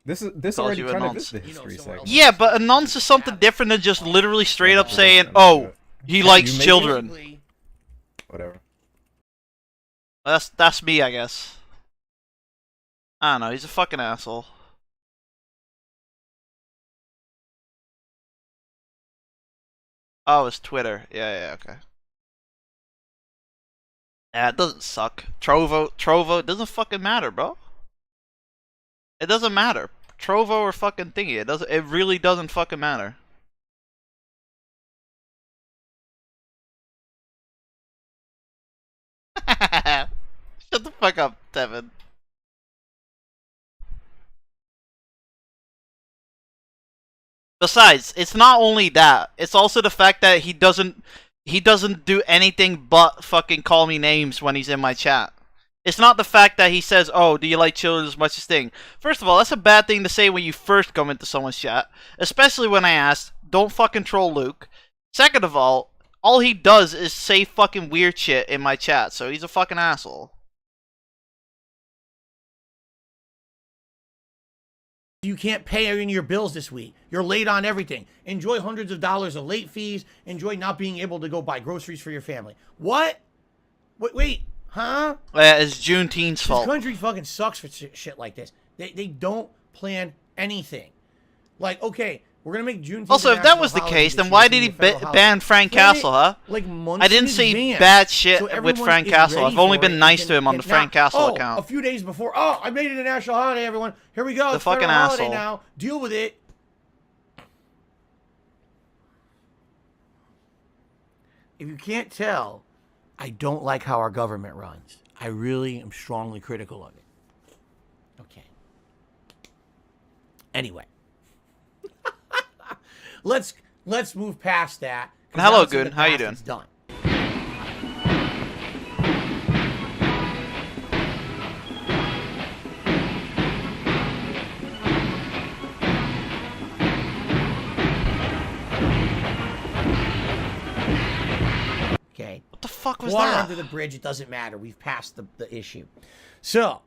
This Calls already you a kind of nonce. is the You know, history somewhere segment. else. Yeah, but a nonce is something different than just literally straight up saying, Yeah, "Oh, he You likes make it? children." Basically, Whatever. That's me, I guess. I don't know. He's a fucking asshole. Oh, it's Twitter. Yeah, okay. Yeah, it doesn't suck. Trovo, it doesn't fucking matter, bro. It doesn't matter. Trovo or fucking thingy. It really doesn't fucking matter. Shut the fuck up, Devin. Besides, it's not only that. It's also the fact that he doesn't do anything but fucking call me names when he's in my chat. It's not the fact that he says, "Oh, do you like children as much as thing?" First of all, that's a bad thing to say when you first come into someone's chat, especially when I asked, "Don't fucking troll Luke." Second of all he does is say fucking weird shit in my chat, so he's a fucking asshole. You can't pay any of your bills this week. You're late on everything. Enjoy hundreds of dollars of late fees. Enjoy not being able to go buy groceries for your family. What? Wait, huh? It's Juneteenth's fault. This country fucking sucks for shit like this. They don't plan anything. Like, okay, we're gonna make Juneteenth. Also, if that was the case, then why did he ban Frank Castle, huh? Like months I didn't say bad shit with Frank Castle. I've only been nice to him on the Frank Castle account. A few days before, I made it a national holiday, everyone. Here we go. The it's fucking federal holiday asshole. now. Deal with it. If you can't tell, I don't like how our government runs. I really am strongly critical of it. Okay. Anyway. Let's move past that. Hello, Goon. How you doing? It's done. Okay. What the fuck was Water that? under the bridge. It doesn't matter. We've passed the issue. So,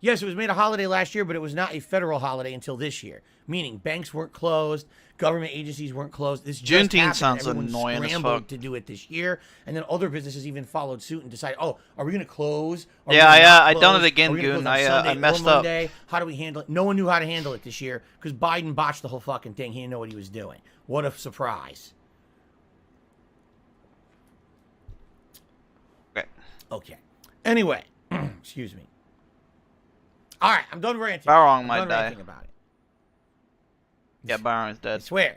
yes, it was made a holiday last year, but it was not a federal holiday until this year. Meaning banks weren't closed, government agencies weren't closed. This just Juneteenth happened. sounds Everyone annoying as scrambled fuck. to do it this year, and then other businesses even followed suit and decided, oh, are we going to close? Are we Yeah, gonna not I done close? it again, Are we gonna Goon. close on I Sunday messed or up. Monday? How do we handle it? No one knew how to handle it this year because Biden botched the whole fucking thing. He didn't know what he was doing. What a surprise. Okay. Anyway, excuse me. All right, I'm done ranting. Barong I'm might done die. ranting about it. Yeah, Byron's I dead. swear.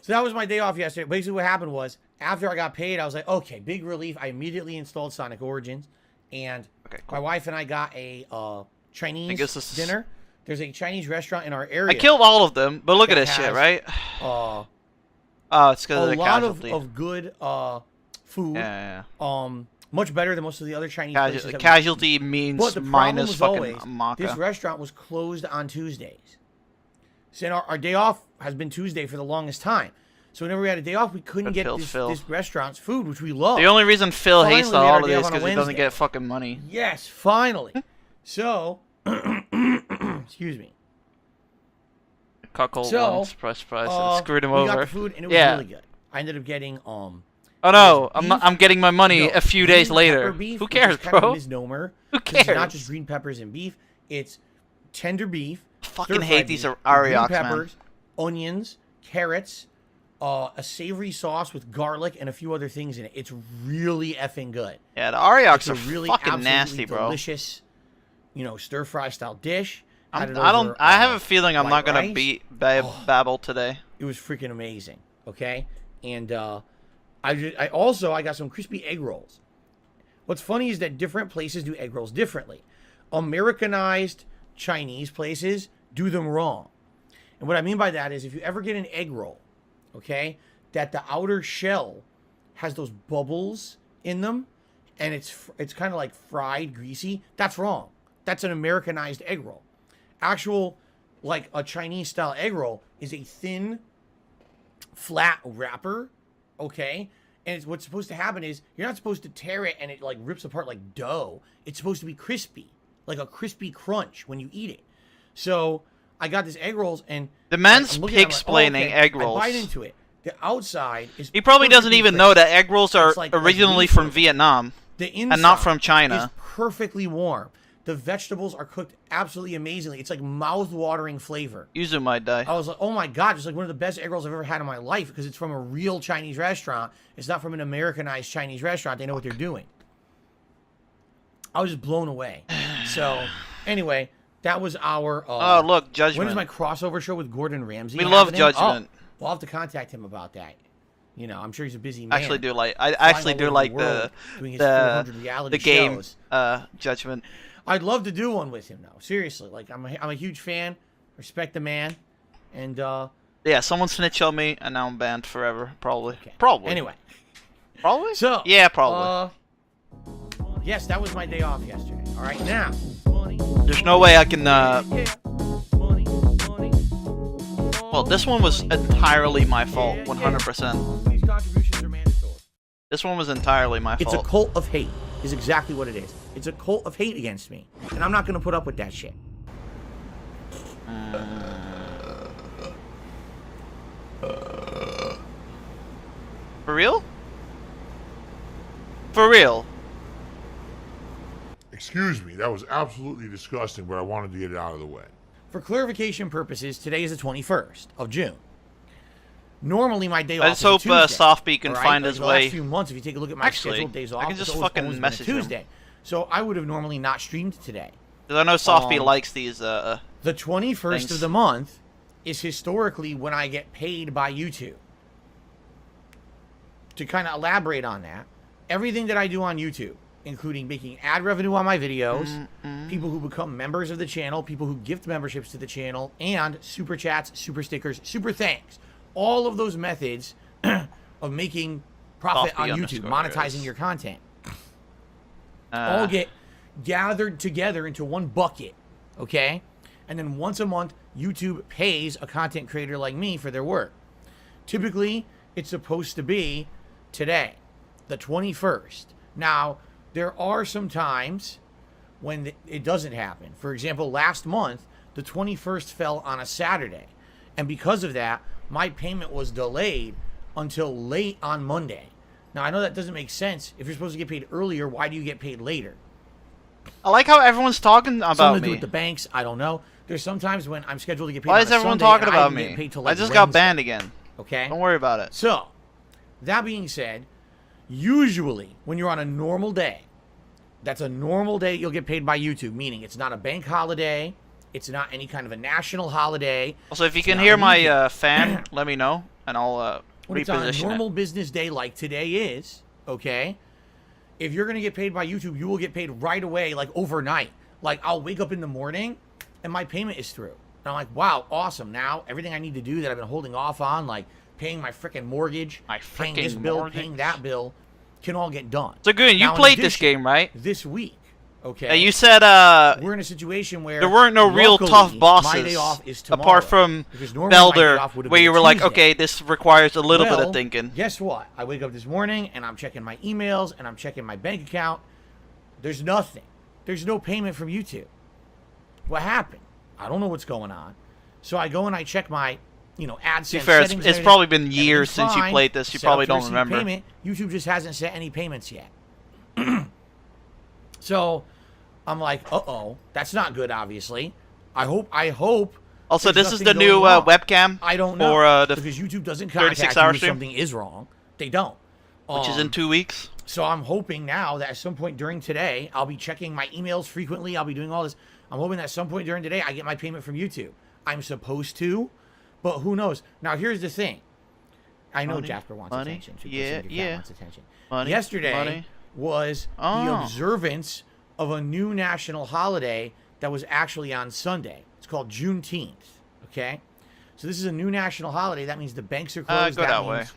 So that was my day off yesterday. Basically, what happened was after I got paid, I was like, okay, big relief. I immediately installed Sonic Origins, and Okay, my wife and I got a Chinese guess this is- dinner. There's a Chinese restaurant in our area. I killed all of them, but look at that this shit, has, right? Uh, Oh, it's because of a the lot casualty. of good food. Yeah. Much better than most of the other Chinese places. that we- Casualty means But the problem minus was fucking always, maca. this restaurant was closed on Tuesdays. So our day off has been Tuesday for the longest time. So whenever we had a day off, we couldn't Good get pills, Phil. this restaurant's food, which we love. The only reason Phil hates the Finally, we had our day holidays off on a because he doesn't Wednesday. get fucking money. Yes, finally. So, excuse me. Cuckold So, one, surprise, surprise. Screwed him we over. got the food, and it was Yeah. really good. I ended up getting Oh no, I'm getting my money a few days green later. pepper beef, Who which cares, is kind of a bro? misnomer. Who 'Cause It's not cares? just green peppers and beef. It's tender beef. Fucking stir-fried hate these beef, Ariocs, green man. peppers, onions, carrots, a savory sauce with garlic and a few other things in it. It's really effing good. Yeah, the Ariocs It's a are really fucking absolutely nasty, bro. delicious, stir fry style dish. Had it I don't. over, I have a feeling I'm white not gonna rice. beat Babel today. It was freaking amazing. Okay, and I also got some crispy egg rolls. What's funny is that different places do egg rolls differently. Americanized Chinese places do them wrong. And what I mean by that is if you ever get an egg roll, okay, that the outer shell has those bubbles in them and it's kind of like fried, greasy, that's wrong. That's an Americanized egg roll. Actual, like a Chinese style egg roll is a thin, flat wrapper, okay? And what's supposed to happen is you're not supposed to tear it and it like rips apart like dough. It's supposed to be crispy, like a crispy crunch when you eat it. So I got this egg rolls and The man's I'm looking at it, I'm like, explaining egg rolls. I bite into it. The outside is He probably doesn't perfectly even crisp. know that egg rolls are It's like originally leaf from rolls. Vietnam The inside and not from China. is perfectly warm. The vegetables are cooked absolutely amazingly. It's like mouth-watering flavor. Yuzu might die. I was like, oh my God, it's like one of the best egg rolls I've ever had in my life because it's from a real Chinese restaurant. It's not from an Americanized Chinese restaurant. They know what they're doing. I was just blown away. So, anyway, that was our... Oh, look, Judgment. When is my crossover show with Gordon Ramsay? We love happening? Judgment. Oh, we'll have to contact him about that. You know, I'm sure he's a busy man. I actually do like. I Flying actually all do over like world, doing his the 400 reality game shows. Judgment. I'd love to do one with him, though. Seriously, like I'm a huge fan. Respect the man, And Yeah, someone snitched on me, and now I'm banned forever. Probably. okay. Probably. Anyway, Probably? so Yeah, probably. yes, that was my day off yesterday. All right, now. There's no way I can, Well, this one was entirely my fault, 100%. These contributions are mandatory. This one was entirely my It's a fault. cult of hate, is exactly what it is. It's a cult of hate against me, and I'm not gonna put up with that shit. For real? For real? Excuse me, that was absolutely disgusting, but I wanted to get it out of the way. For clarification purposes, today is the 21st of June. Normally, my day off Let's is a hope Tuesday. Softbeat can all right? find Like his the way. last few months, if you take a look at my Actually, scheduled days I off, can just it's fucking always been a message him. Tuesday. So I would have normally not streamed today. Because I know Softbeat Um, likes these, The 21st Thanks. of the month is historically when I get paid by YouTube. To kind of elaborate on that, everything that I do on YouTube, including making ad revenue on my videos, people who become members of the channel, people who gift memberships to the channel, and super chats, super stickers, super thanks. All of those methods of making profit on YouTube, monetizing your content, all get gathered together into one bucket, okay? And then once a month, YouTube pays a content creator like me for their work. Typically, it's supposed to be today, the 21st. Now, there are some times when it doesn't happen. For example, last month, the 21st fell on a Saturday. And because of that, my payment was delayed until late on Monday. Now, I know that doesn't make sense. If you're supposed to get paid earlier, why do you get paid later? I like how everyone's talking about Something to me. do with the banks, I don't know. There's sometimes when I'm scheduled to get paid Why on is a everyone Sunday, talking and I about didn't get me? paid till, I like, just got Wednesday, banned again. Okay? Don't worry about it. So, that being said, usually when you're on a normal day, that's a normal day you'll get paid by YouTube, meaning it's not a bank holiday, it's not any kind of a national holiday. Also, if you it's can not hear a my weekend. fan, let me know, and I'll When it's on a reposition normal it. business day like today is, okay, if you're going to get paid by YouTube, you will get paid right away, like overnight. Like, I'll wake up in the morning, and my payment is through. And I'm like, wow, awesome. Now, everything I need to do that I've been holding off on, like paying my freaking mortgage, paying this frickin' bill, mortgage. paying that bill, can all get done. So, Goon, you Now, in played this addition, game, right? This week, okay? And you said we're in a situation where there weren't no real luckily, tough my bosses day off is tomorrow, apart from because normally my day Belder, off would have where been you a were like, Tuesday. okay, this requires a little bit Well, of thinking. Guess what? I wake up this morning and I'm checking my emails and I'm checking my bank account. There's nothing. There's no payment from YouTube. What happened? I don't know what's going on. So I go and I check my, AdSense To be fair, settings. it's and probably been everything. years since you Fine. played this. You Set up probably to don't receive remember. Payment. YouTube just hasn't set any payments yet. So I'm like, uh-oh, that's not good. Obviously, I hope. Also, there's this is nothing the new going wrong. webcam I don't know for the because YouTube doesn't 36 contact you hour if stream? something is wrong. They don't. which is in 2 weeks. So I'm hoping now that at some point during today, I'll be checking my emails frequently. I'll be doing all this. I'm hoping that at some point during today, I get my payment from YouTube. I'm supposed to, but who knows? Now, here's the thing. I know Money, Jasper wants money, attention. yeah, 2% of your yeah. cat wants attention. Money, Yesterday money. was the Oh. observance of a new national holiday that was actually on Sunday. It's called Juneteenth. Okay? So this is a new national holiday. That means the banks are closed. Go that way. means-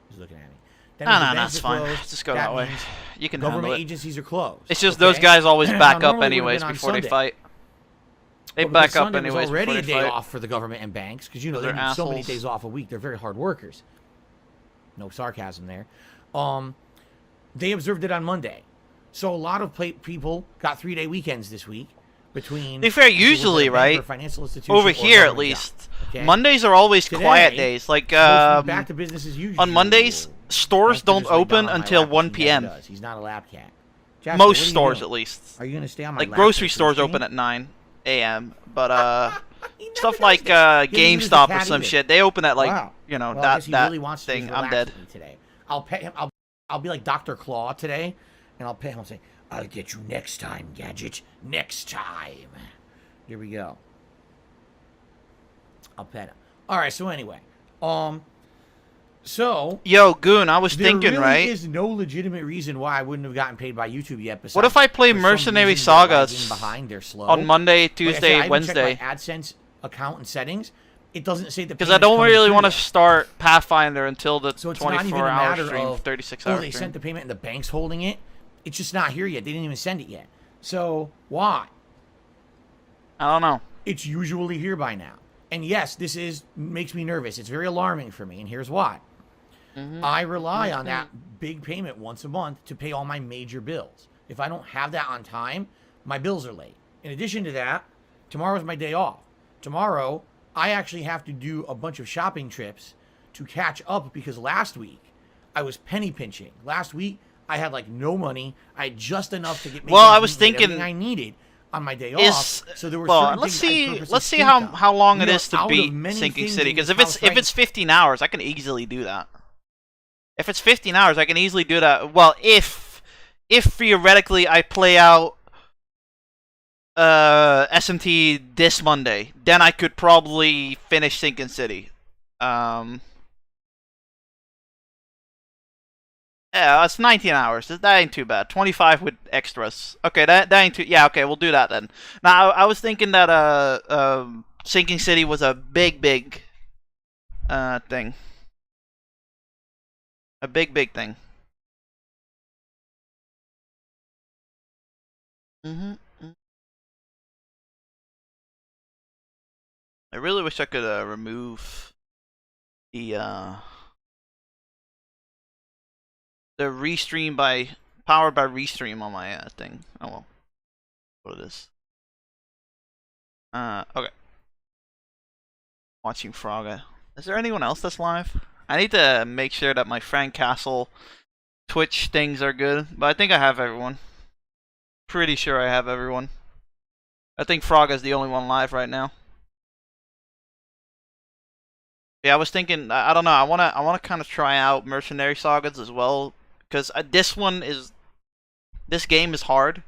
He's looking at me. That No, means the no, banks that's are fine. closed. Just go that way. means You can handle government it. agencies are closed. It's just okay? those guys always Now, back up normally it would've anyways been on before they Sunday. fight. They Well, because back up Sunday was anyways already before a they day fight. off for the government and banks because they They're need so many assholes. days off a week. They're very hard workers. No sarcasm there. They observed it on Monday, so a lot of people got 3-day weekends this week. Between To be fair, if you work at a usually, bank or right? financial institution Over or here, at government least, job, okay? Mondays are always Today, quiet days. Like supposed to be back to business as usual. on Mondays, stores Jasper don't just laid down open on my until lap, 1 which he never p.m. does. He's not a lap cat. Jasper, what Most are you stores, doing? at least. Are you gonna stay on my Like lap grocery for the stores stream? open at 9 a.m. But He never stuff does like this. He doesn't do this to GameStop or cat some either. shit, they open at like Wow. you know Well, I guess that he really wants to thing. just I'm relax dead. with me today. I'll pet him. I'll be like Dr. Claw today, and I'll pet him and say, "I'll get you next time, Gadget. Next time." Here we go. I'll pet him. All right. So anyway, so Yo, Goon, I was there thinking, really right? is no legitimate reason why I wouldn't have gotten paid by YouTube yet. What if I play for some Mercenary reason they're lagging Sagas behind, they're slow. on Monday, Like I said, Tuesday, I even checked Wednesday? my AdSense account and settings. it doesn't say the Because I don't really want to start Pathfinder until the so it's not even a 24-hour matter stream, of 36-hour they stream. sent the payment and the bank's holding it. It's just not here yet. They didn't even send it yet. So why? I don't know. It's usually here by now. And yes, this makes me nervous. It's very alarming for me, and here's why. I rely on that big payment once a month to pay all my major bills. If I don't have that on time, my bills are late. In addition to that, tomorrow's my day off. Tomorrow, I actually have to do a bunch of shopping trips to catch up because last week I was penny pinching. Last week I had like no money. I had just enough to get. Well, I was thinking everything I needed on my day off. So there were let's see how long it is to beat Sinking City. Because if it's 15 hours, I can easily do that. If it's 15 hours, I can easily do that. Well, if theoretically I play out SMT this Monday, then I could probably finish Sinking City. Yeah, it's 19 hours. That ain't too bad. 25 with extras. Okay, that ain't too. Yeah, okay, we'll do that then. Now, I was thinking that Sinking City was a big thing. A big thing. I really wish I could remove the restream powered by restream on my thing. Oh well, what it is. Okay. Watching Frogga. Is there anyone else that's live? I need to make sure that my Frank Castle Twitch things are good, but I think I have everyone. Pretty sure I have everyone. I think Frogga's the only one live right now. Yeah, I was thinking. I don't know. I wanna kind of try out Mercenary Sagas as well, because this game is hard,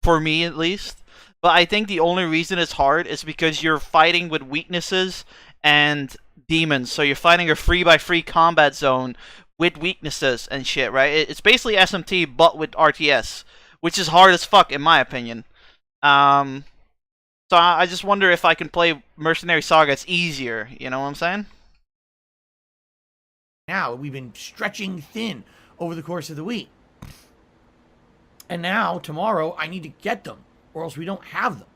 for me at least. But I think the only reason it's hard is because you're fighting with weaknesses and demons. So you're fighting a free-by-free combat zone with weaknesses and shit, right? It's basically SMT but with RTS, which is hard as fuck in my opinion. So I just wonder if I can play Mercenary Saga. It's easier, you know what I'm saying? Now we've been stretching thin over the course of the week. And now, tomorrow, I need to get them, or else we don't have them.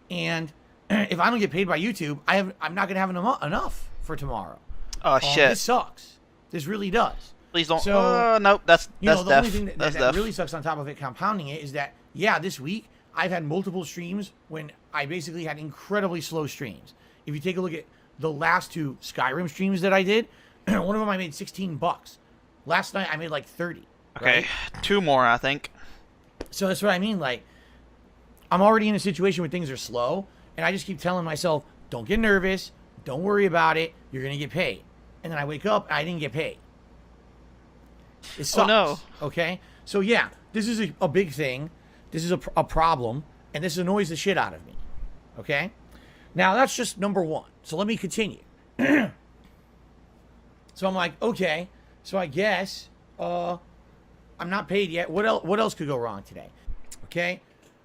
And if I don't get paid by YouTube, I'm not going to have enough for tomorrow. Oh, shit. This sucks. This really does. Please don't. So, nope, that's the death. only thing that really sucks on top of it, compounding it, is that, yeah, this week, I've had multiple streams when I basically had incredibly slow streams. If you take a look at the last two Skyrim streams that I did, one of them I made $16. Last night I made like 30. Okay, right? 2 more, I think. So that's what I mean. Like, I'm already in a situation where things are slow, and I just keep telling myself, don't get nervous, don't worry about it, you're gonna get paid. And then I wake up, and I didn't get paid. It sucks. Oh no. Okay. So yeah, this is a big thing. This is a problem, and this annoys the shit out of me. Okay. Now that's just number one. So let me continue. So I'm like, okay, so I guess I'm not paid yet. What else could go wrong today? Okay,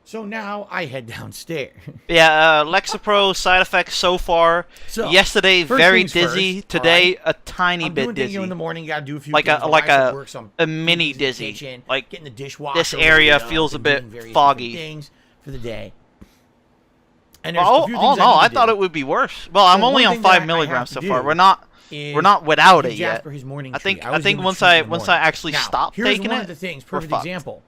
so now I head downstairs. Yeah, Lexapro side effects so far. So, yesterday very dizzy. First, today right? a tiny I'm bit doing dizzy. In the morning, gotta do a few like things. a mini dizzy. Kitchen, like getting the dishwasher. this area feels a bit foggy. Things for the day. And Oh no, I thought it would be worse. Well, I'm only on 5 milligrams so far. We're not without it yet. I think once I actually stop taking it, one of the things. Perfect example.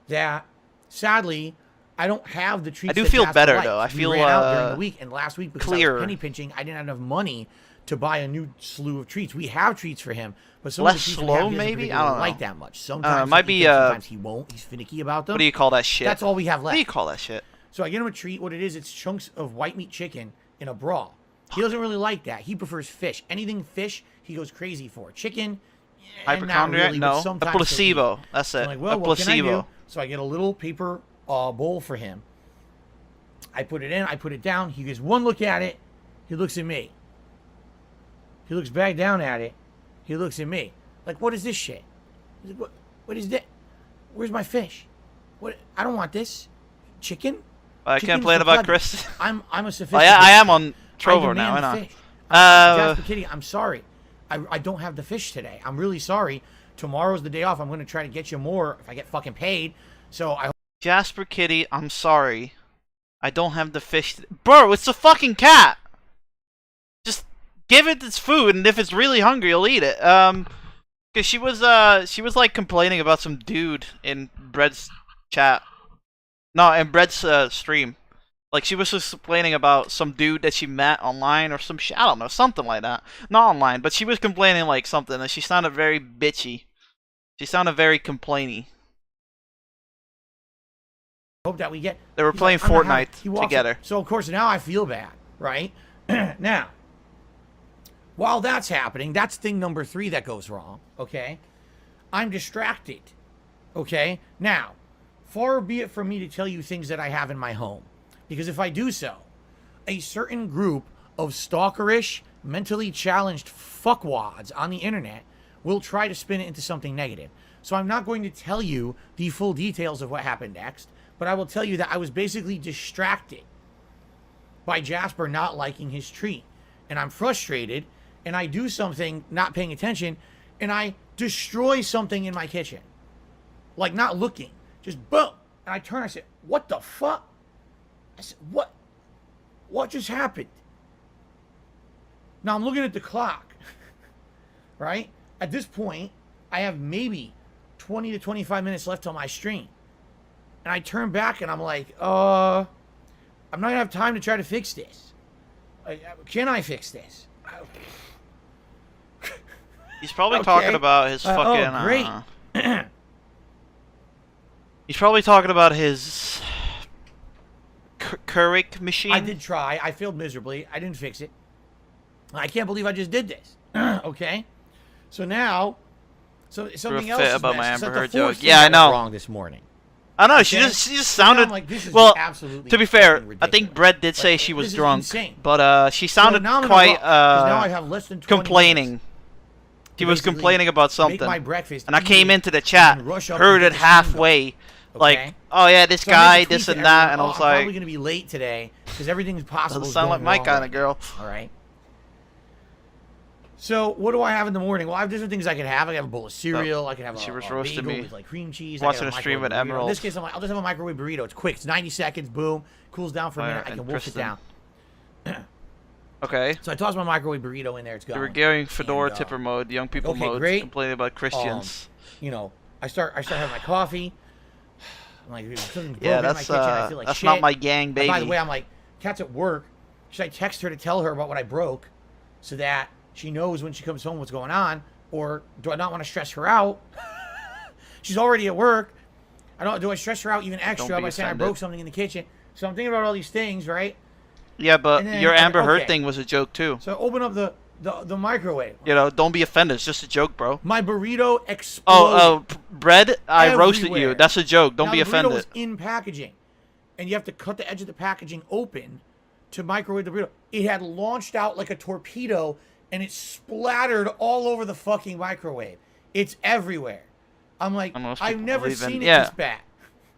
That sadly I don't have the treats. I do that feel Jasper better likes. though. I We feel ran out during the week, and last week because I clearer. was penny pinching, I didn't have enough money to buy a new slew of treats. We have treats for him, but some less of the treats slow, we have, he maybe. doesn't I don't like know. that much. Sometimes might be sometimes he won't. He's finicky about them. What do you call that shit? That's all we have left. What do you call that shit? So I get him a treat. What it is, it's chunks of white meat chicken in a broth. He doesn't really like that. He prefers fish. Anything fish, he goes crazy for. Chicken, Hypochondriac? really, No. a A placebo. That's it. I'm like, well, a what can I do? placebo. So I get a little paper bowl for him. I put it in. I put it down. He gives one look at it. He looks at me. He looks back down at it. He looks at me. Like, what is this shit? He's like, what is that? Where's my fish? What? I don't want this. Chicken? I Chicken's can't play it for about plebeians. Chris. I'm a Oh, sophisticated. yeah, I am on. Trovo demand now. I the know. fish. Jasper Kitty, I'm sorry. I don't have the fish today. I'm really sorry. Tomorrow's the day off. I'm going to try to get you more if I get fucking paid. So I Jasper Kitty, I'm sorry. I don't have the fish. Bro, it's a fucking cat. Just give it its food, and if it's really hungry, it'll eat it. Cause she was like complaining about some dude in Bread's chat. No, in Bread's stream. Like she was just complaining about some dude that she met online or some shit. I don't know, something like that. Not online, but she was complaining like something, and she sounded very bitchy. She sounded very complainy. hope that we get. They were playing Fortnite together. So of course now I feel bad, right? Now, while that's happening, that's thing number 3 that goes wrong. Okay, I'm distracted. Okay, now, far be it from me to tell you things that I have in my home, because if I do so, a certain group of stalkerish, mentally challenged fuckwads on the internet will try to spin it into something negative. So I'm not going to tell you the full details of what happened next, but I will tell you that I was basically distracted by Jasper not liking his treat. And I'm frustrated, and I do something not paying attention, and I destroy something in my kitchen. Like not looking, just boom. And I turn, I said, what the fuck? I said, what just happened? Now I'm looking at the clock, right? At this point, I have maybe 20 to 25 minutes left on my stream. And I turn back and I'm like, I'm not gonna have time to try to fix this. Can I fix this? He's probably talking about his fucking. Oh, great. He's probably talking about his Keurig machine. I did try. I failed miserably. I didn't fix it. I can't believe I just did this. Okay, so now, something else is about my messed. Amber It's like Heard the fourth joke. thing Yeah, I that went know. wrong this morning. I know. Okay? She just So now sounded. I'm like, this is Well, absolutely to be fair, fucking I think ridiculous. Brett did say Like, she this was is drunk, insane. but she sounded So now I'm in a quite rush, 'cause now I have less than 20 complaining. minutes She to was basically complaining about make something, my breakfast, and I eat came it, into the chat, and rush up heard and it get the stream going. halfway, like, Okay? oh yeah, this So I made a guy, tweet this to and that, everyone, and I was I'm probably like, gonna be late today because everything's possible. doesn't is sound like going my wrong kind right of girl. now. All right. So what do I have in the morning? Well, I have different things I could have. I could have a bowl of cereal. I could have She was a roasting bagel me. with like cream cheese. Watching I a could have stream microwave at burrito. Emerald. In this case, I'm like, I'll just have a microwave burrito. It's quick. It's 90 seconds. Boom. Cools down for a minute. I and can wolf it Kristen. down. Okay. So I toss my microwave burrito in there. It's They going. were going Fedora And, tipper mode, young people okay, mode, great. complaining about Christians. You know, I start having my coffee. I'm like, something's broken Yeah, in my that's kitchen. I feel like that's shit. not my gang, baby. And by the way, I'm like, Kat's at work. Should I text her to tell her about what I broke so that she knows when she comes home what's going on? Or do I not want to stress her out? She's already at work. Do I stress her out even extra be by saying I offended. broke something in the kitchen? So I'm thinking about all these things, right? Yeah, but And then your I'm like, Amber Heard okay. thing was a joke too. So I open up the microwave. You know, don't be offended. It's just a joke, bro. My burrito exploded. Bread. I roasted you. Everywhere. That's a joke. Don't Now, be the burrito offended. was in packaging, and you have to cut the edge of the packaging open to microwave the burrito. It had launched out like a torpedo, and it splattered all over the fucking microwave. It's everywhere. I'm like, Most I've people never believe in- seen it yeah. this bad.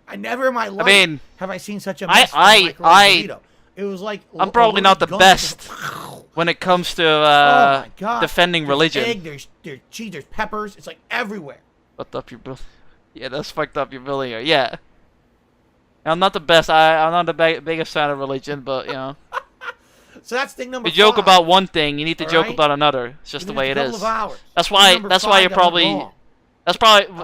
I never in my life mean, have I seen such a mess from a I- microwave burrito. It was like I'm probably not the gun. best when it comes to Oh my God. defending There's religion. Egg, there's cheese, there's peppers. It's like everywhere. Fucked up your bill. Yeah, that's fucked up your billing. Yeah. I'm not the best. I'm not the biggest fan of religion, but you know, So that's thing number you joke 5. about one thing, you need to joke Alright? about another. It's just the Within way a it couple is. of hours. That's Thing why. number That's 5 why you're that went probably. wrong.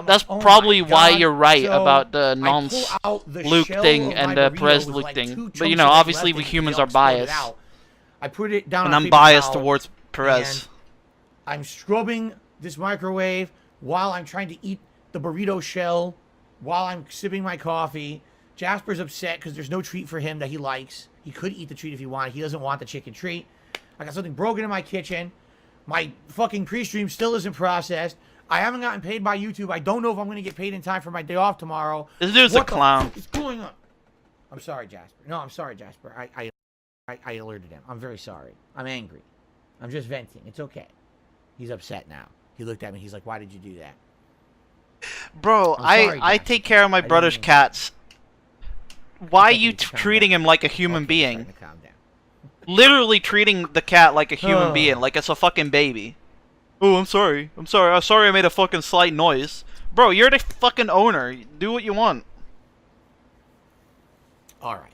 That's Oh my probably why God. you're right So, about the I nonce pull out the Luke shell thing of and my the burrito Perez with, Luke like, thing. 2 But you chunks know, of it obviously left we and humans they are all exploded biased, out. I put it down and on I'm paper biased towel, towards Perez. and I'm scrubbing this microwave while I'm trying to eat the burrito shell while I'm sipping my coffee. Jasper's upset because there's no treat for him that he likes. He could eat the treat if he wanted. He doesn't want the chicken treat. I got something broken in my kitchen. My fucking pre-stream still isn't processed. I haven't gotten paid by YouTube. I don't know if I'm going to get paid in time for my day off tomorrow. This dude's What a the clown. fuck is going on? I'm sorry, Jasper. No, I'm sorry, Jasper. I alerted him. I'm very sorry. I'm angry. I'm just venting. It's okay. He's upset now. He looked at me. He's like, why did you do that? Bro, I'm sorry, I Jack. take care of my I didn't brother's mean to. cats. Why are It's okay, you you can calm treating down. him like a human Okay, being? I'm starting to calm literally treating the cat like a human being, like it's a fucking baby. Oh, I'm sorry. I'm sorry I made a fucking slight noise. Bro, you're the fucking owner. Do what you want. Alright.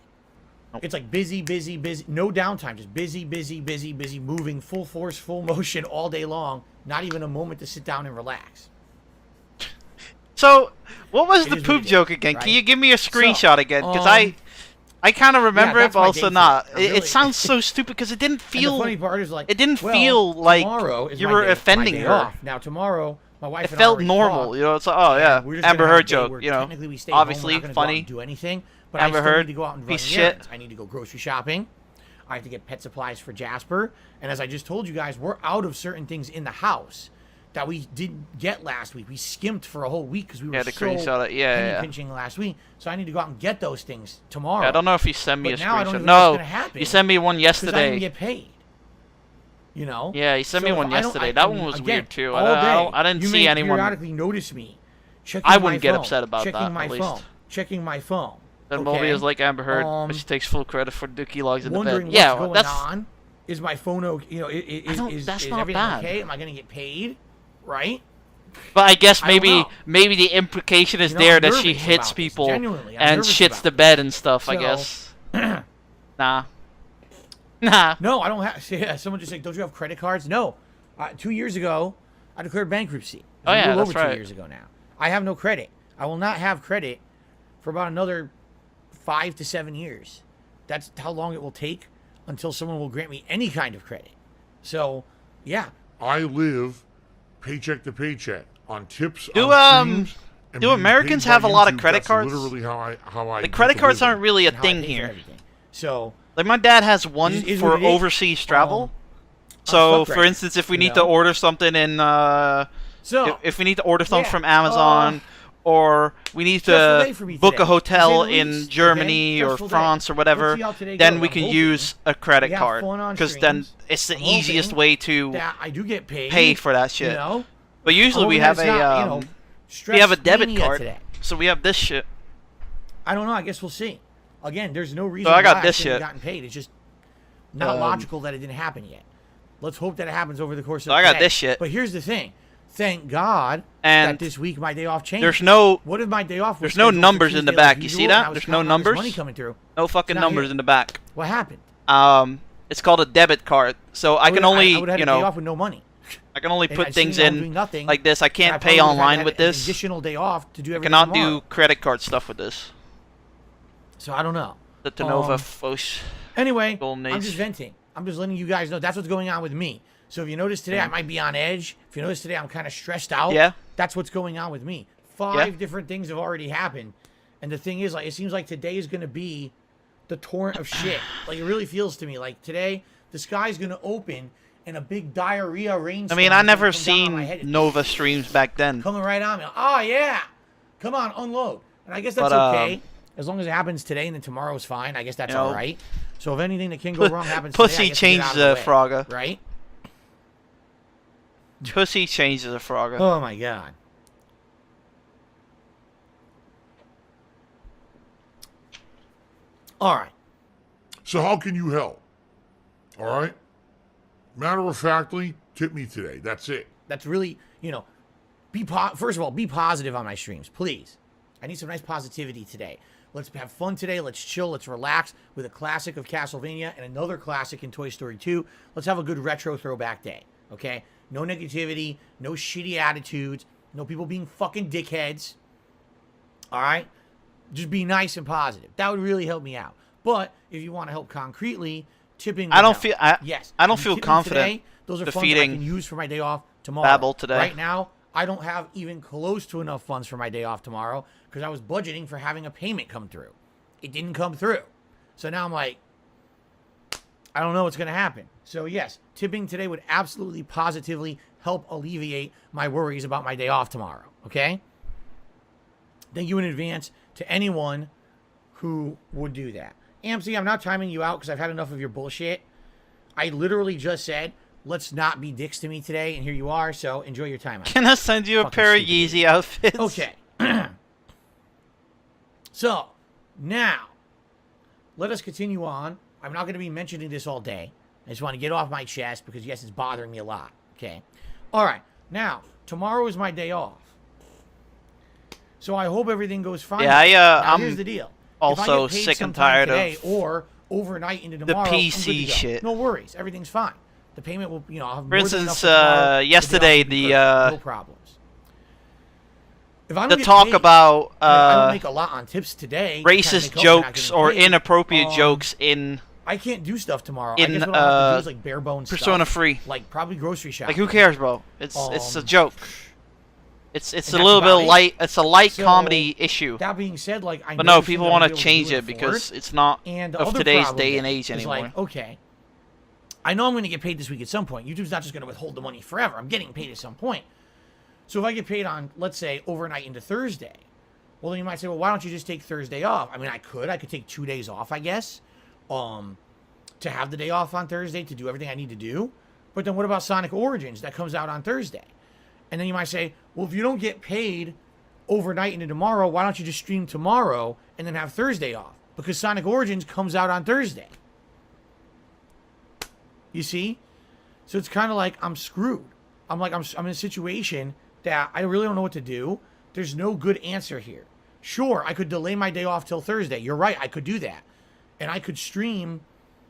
It's like busy, busy, busy. No downtime. Just busy, busy, busy, busy. Moving full force, full motion all day long. Not even a moment to sit down and relax. So, what was the is what poop it is, joke again? right? Can you give me a screenshot again? Because I kind of remember yeah, it, but that's my also day not. today. It sounds so stupid because it didn't And feel. the funny part is like It didn't well, feel like tomorrow is you my were day, offending my day her. Off. Now tomorrow, my wife It and felt I already normal, talked, you know. It's like, oh yeah, and we're just gonna Amber have a Heard day joke, where you know. technically we stay home, Obviously we're not gonna go out funny. and do anything, but Amber I still Heard, need to go out and run piece of shit. errands. I need to go grocery shopping. I have to get pet supplies for Jasper, and as I just told you guys, we're out of certain things in the house that we didn't get last week. We skimped for a whole week because we were Yeah, the so screenshot. Yeah, penny yeah. pinching last week. So I need to go out and get those things tomorrow. Yeah, I don't know if you sent me But a now I don't screenshot. even know what's No, gonna happen, you sent me one because I didn't yesterday. get paid. You know? Yeah, you sent me So one if I don't- yesterday. I That mean, one was again, weird too. all day, I didn't you see may anyone. periodically notice me checking I my wouldn't get phone, upset about checking that, my at least. phone, checking my phone. Then okay? Moby is like Amber Heard, but she takes full credit for Dookie logs in the wondering bed. what's Yeah, going that's. on. Is my phone okay? You know, is that's not everything bad. okay? Am I gonna get paid? Right? But I guess I don't know. maybe the implication is You know, there I'm that she nervous hits about this. people Genuinely, I'm and nervous shits about the this. bed and stuff. I So- guess. Nah. Nah. No, I don't have. Yeah, someone just said, "Don't you have credit cards?" No. 2 years ago, I declared bankruptcy. Oh, yeah, a little that's over right. 2 years ago now. I have no credit. I will not have credit for about another 5 to 7 years. That's how long it will take until someone will grant me any kind of credit. So, yeah. I live paycheck to paycheck on tips. Do, on streams, and do being Americans paid by have a lot of YouTube. credit That's cards? Literally how I The get credit the cards living. aren't really a and how I thing pay for here. everything. So, Like my dad has one Is for what it is. overseas travel. I'm So, fucked for right instance, if we now, you need to know? order something in, so if we need to order something yeah, from Amazon, or we need stressful to day for me book today, a hotel to say the in least, Germany okay? or Stressful day. France or whatever, Let's see how today then goes. we I'm can hoping use a credit we have card fun on because then streams. it's the I'm easiest hoping way to that I do get paid. pay for that shit. You know? But usually I'm we hoping have that it's not, a we have a debit stress-mania card, today. so we have this shit. I don't know. I guess we'll see. Again, there's no reason I got why this I shouldn't shit. have gotten paid. It's just not logical that it didn't happen yet. Let's hope that it happens over the course of So I got today. this shit. But here's the thing. Thank God And that this week my day off changed. There's no What if my day off was there's no scheduled for numbers in the Tuesday like back. You see usual, that? and I was There's no counting on this numbers. money coming through. no fucking not numbers here. in the back. What happened? It's called a debit card. So I can only I would have you had a day know off with no money. I can only And put I've things seen I'm in doing nothing, like this. I and can't I pay probably would have online had with an this. additional day off to do I everything cannot tomorrow. do credit card stuff with this. So I don't know. The Tenova Um, Foch. Anyway, Golden I'm Age. just venting. I'm just letting you guys know that's what's going on with me. So if you notice today, I might be on edge. If you notice today, I'm kind of stressed out. Yeah. That's what's going on with me. 5 different things have already happened. And the thing is, like, it seems like today is going to be the torrent of shit. Like, it really feels to me like today, the sky's going to open and a big diarrhea rainstorm. I mean, I is gonna never come down on my seen head. Nova streams back then. Coming right on me. Oh, yeah. Come on, unload. And I guess that's But, okay. As long as it happens today and then tomorrow's fine. I guess that's You know, all right. So if anything that can go wrong happens today, I Pussy guess we get out changes of the a way, Frogger. Right? Pussy changes a Frogger. Oh, my God. All right. So how can you help? All right. Matter of factly, tip me today. That's it. That's really, you know, first of all, be positive on my streams, please. I need some nice positivity today. Let's have fun today. Let's chill. Let's relax with a classic of Castlevania and another classic in Toy Story 2. Let's have a good retro throwback day, okay? No negativity, no shitty attitudes, no people being fucking dickheads, all right? Just be nice and positive. That would really help me out. But if you want to help concretely, tipping would I don't help. feel Yes. I don't And feel tipping confident today, those are funds that I defeating can use for my day off tomorrow. Babel today. Right now, I don't have even close to enough funds for my day off tomorrow because I was budgeting for having a payment come through. It didn't come through. So now I'm like, I don't know what's going to happen. So yes, tipping today would absolutely positively help alleviate my worries about my day off tomorrow. Okay? Thank you in advance to anyone who would do that. AMC, I'm not timing you out because I've had enough of your bullshit. I literally just said, let's not be dicks to me today, and here you are, so enjoy your time out. Can I send you a Fucking pair of stupid Yeezy outfits? Okay. So, now, let us continue on I'm not going to be mentioning this all day. I just want to get off my chest because, yes, it's bothering me a lot. Okay? All right. Now, tomorrow is my day off. So I hope everything goes fine. Yeah, now, I'm here's the deal. also if I get paid sick and sometime tired today of or overnight into the tomorrow, I'm good PC to go. shit. No worries. Everything's fine. The payment will, I'll have For more than enough instance, for tomorrow. yesterday The day off will be perfect. No problems. If I don't the get talk paid, about I don't make a lot on tips today. to kinda racist make up for not jokes getting or paid. inappropriate jokes in I can't do stuff tomorrow. in, I guess what I'll have to do is like bare bones Persona stuff. 3. Like probably grocery shopping. Like, who cares, bro? It's a joke. It's a that's little bit about it. light. It's a light So, comedy issue. That being said, like I But know no, things people I'm want gonna to be able change do it and because afford. it's not And the of other today's problem day and is age anymore. like, okay, I know I'm going to get paid this week at some point. YouTube's not just going to withhold the money forever. I'm getting paid at some point. So if I get paid on, let's say, overnight into Thursday, well, then you might say, well, why don't you just take Thursday off? I mean, I could take 2 days off, I guess, to have the day off on Thursday to do everything I need to do. But then what about Sonic Origins that comes out on Thursday? And then you might say, well, if you don't get paid overnight into tomorrow, why don't you just stream tomorrow and then have Thursday off? Because Sonic Origins comes out on Thursday. You see? So it's kind of like I'm screwed. I'm in a situation that I really don't know what to do. There's no good answer here. Sure, I could delay my day off till Thursday. You're right, I could do that. And I could stream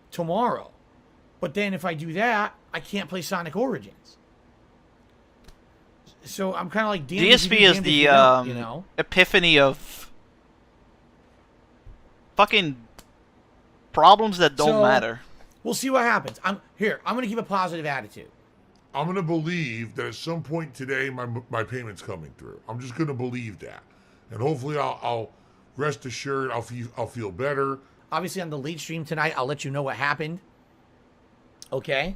tomorrow. But then if I do that, I can't play Sonic Origins. So I'm kind of like, damn, DSP is the epiphany of fucking problems that don't matter. We'll see what happens. I'm going to keep a positive attitude. I'm going to believe that at some point today my payment's coming through. I'm just going to believe that. And hopefully I'll rest assured I'll feel better. Obviously on the late stream tonight, I'll let you know what happened. Okay?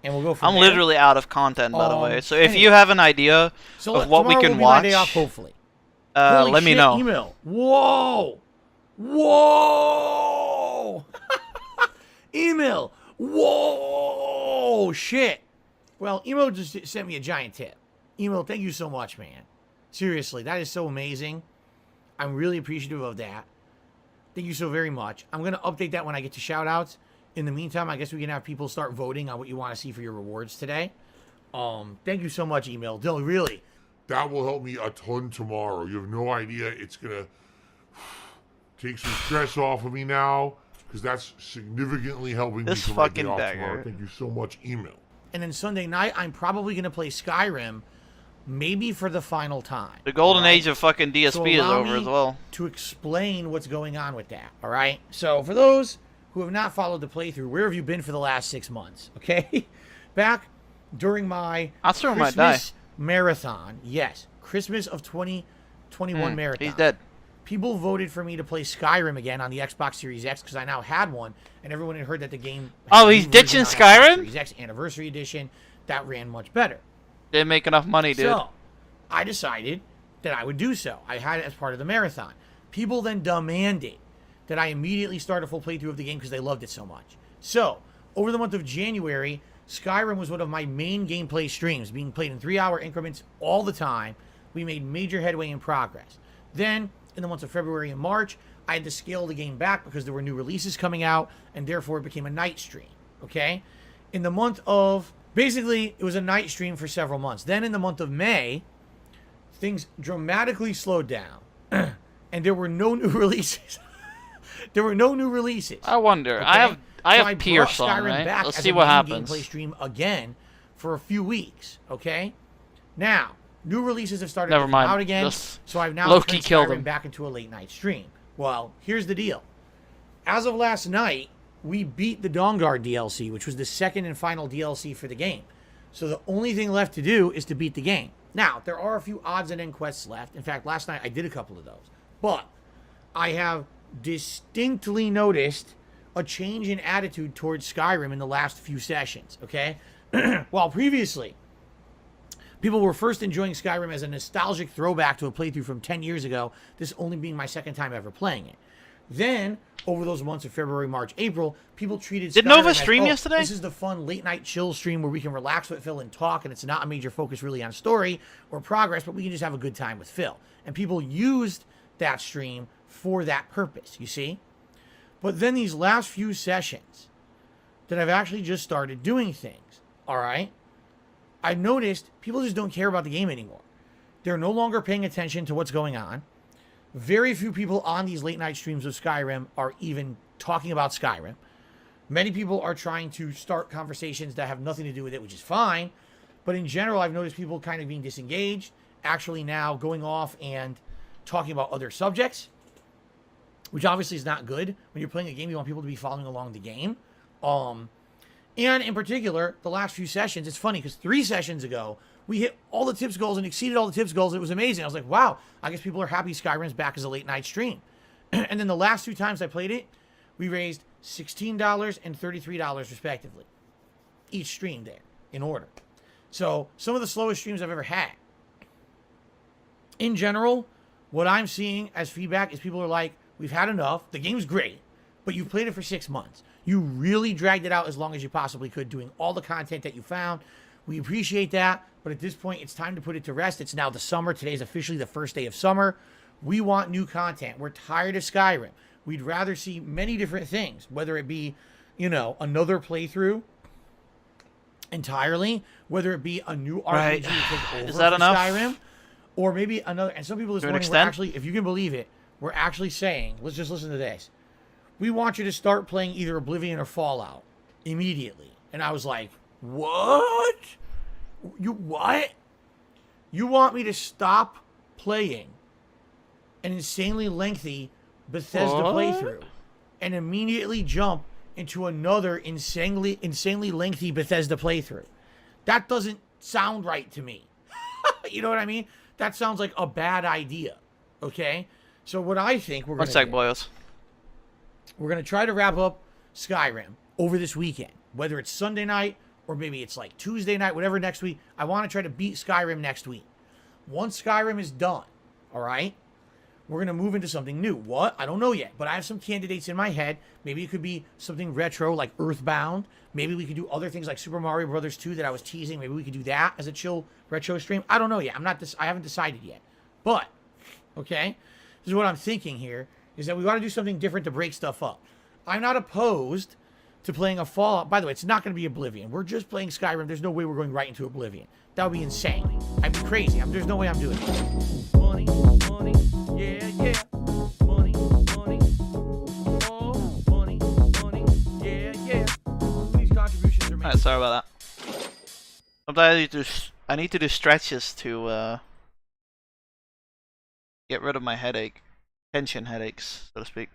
And we'll go from I'm there. literally out of content, by the way. So if anyway. you have an idea of what we tomorrow can will be watch, my day off, hopefully. let me shit, know. Email. Whoa! Whoa! Email. Whoa! Shit. Well, Emo just sent me a giant tip. Emo, thank you so much, man. Seriously, that is so amazing. I'm really appreciative of that. Thank you so very much. I'm going to update that when I get to shout-outs. In the meantime, I guess we can have people start voting on what you want to see for your rewards today. Thank you so much, Email. Dylan, really. That will help me a ton tomorrow. You have no idea. It's going to take some stress off of me now because that's significantly helping me for my day off tomorrow. Thank you so much, Email. And then Sunday night, I'm probably going to play Skyrim, maybe for the final time. The golden age of fucking DSP is over as well. To explain what's going on with that, all right? So for those who have not followed the playthrough, where have you been for the last 6 months, okay? Back during my Christmas marathon. Yes, Christmas of 2021 marathon. He's dead. People voted for me to play Skyrim again on the Xbox Series X because I now had one, and everyone had heard that the game. Oh, he's ditching Skyrim? Series X Anniversary Edition. That ran much better. Didn't make enough money, dude. So, I decided that I would do so. I had it as part of the marathon. People then demanded that I immediately start a full playthrough of the game because they loved it so much. So, over the month of January, Skyrim was one of my main gameplay streams, being played in 3-hour increments all the time. We made major headway in progress. Then, in the months of February and March, I had to scale the game back because there were new releases coming out, and therefore it became a night stream, okay? In the month of... Basically, it was a night stream for several months. Then in the month of May, things dramatically slowed down, and there were no new releases. There were no new releases. I wonder. Okay? I have Pierce on, right? Let's see what happens. Gameplay stream again for a few weeks, okay? Now, new releases have started to come out again, so I've now turned Skyrim back into a late night stream. Well, here's the deal. As of last night, we beat the Dawnguard DLC, which was the second and final DLC for the game. So the only thing left to do is to beat the game. Now, there are a few odds and end quests left. In fact, last night I did a couple of those. But I have distinctly noticed a change in attitude towards Skyrim in the last few sessions, okay? While previously, people were first enjoying Skyrim as a nostalgic throwback to a playthrough from 10 years ago, this only being my second time ever playing it. Then, over those months of February, March, April, people treated Did Skyrim Nova as, stream yesterday? This is the fun late-night chill stream where we can relax with Phil and talk, and it's not a major focus really on story or progress, but we can just have a good time with Phil. And people used that stream for that purpose, you see? But then these last few sessions that I've actually just started doing things, all right? I've noticed people just don't care about the game anymore. They're no longer paying attention to what's going on. Very few people on these late night streams of Skyrim are even talking about Skyrim. Many people are trying to start conversations that have nothing to do with it, which is fine. But in general, I've noticed people kind of being disengaged, actually now going off and talking about other subjects, which obviously is not good. When you're playing a game, you want people to be following along the game. And in particular, the last few sessions, it's funny because 3 sessions ago, we hit all the tips goals and exceeded all the tips goals. It was amazing. I was like, wow, I guess people are happy Skyrim's back as a late night stream. And then the last 2 times I played it, we raised $16 and $33 respectively. Each stream there, in order. So, some of the slowest streams I've ever had. In general, what I'm seeing as feedback is people are like, we've had enough. The game's great, but you've played it for 6 months. You really dragged it out as long as you possibly could, doing all the content that you found. We appreciate that, but at this point, it's time to put it to rest. It's now the summer. Today's officially the first day of summer. We want new content. We're tired of Skyrim. We'd rather see many different things, whether it be, you know, another playthrough entirely, whether it be a new RPG to take over Is that enough? Skyrim, or maybe another. And some people this morning were actually, if you can believe it, we're actually saying, let's just listen to this. We want you to start playing either Oblivion or Fallout immediately. And I was like, what? You what? You want me to stop playing an insanely lengthy Bethesda playthrough and immediately jump into another insanely lengthy Bethesda playthrough? That doesn't sound right to me. You know what I mean? That sounds like a bad idea. Okay? So what I think we're going to do, boys. we're going to try to wrap up Skyrim over this weekend. Whether it's Sunday night or maybe it's like Tuesday night, whatever next week. I want to try to beat Skyrim next week. Once Skyrim is done, all right, we're going to move into something new. What? I don't know yet, but I have some candidates in my head. Maybe it could be something retro like Earthbound. Maybe we could do other things like Super Mario Brothers 2 that I was teasing. Maybe we could do that as a chill retro stream. I don't know yet. I haven't decided yet. But, okay, this is what I'm thinking here, is that we want to do something different to break stuff up. I'm not opposed to playing a Fallout. By the way, it's not going to be Oblivion. We're just playing Skyrim. There's no way we're going right into Oblivion. That would be insane. I'd be crazy. There's no way I'm doing it. Money, money, yeah, yeah. Money, money, oh, money, money, yeah, yeah. These contributions are made. Alright, sorry about that. Sometimes I need to do stretches to get rid of my headache. Tension headaches, so to speak.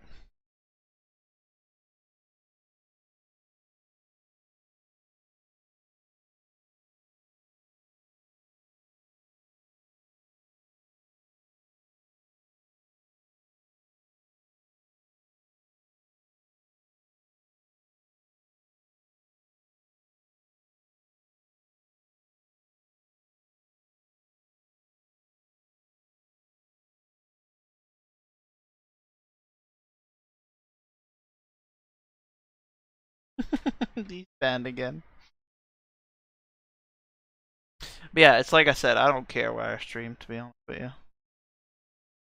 He's banned again. But yeah, it's like I said, I don't care where I stream, to be honest with you.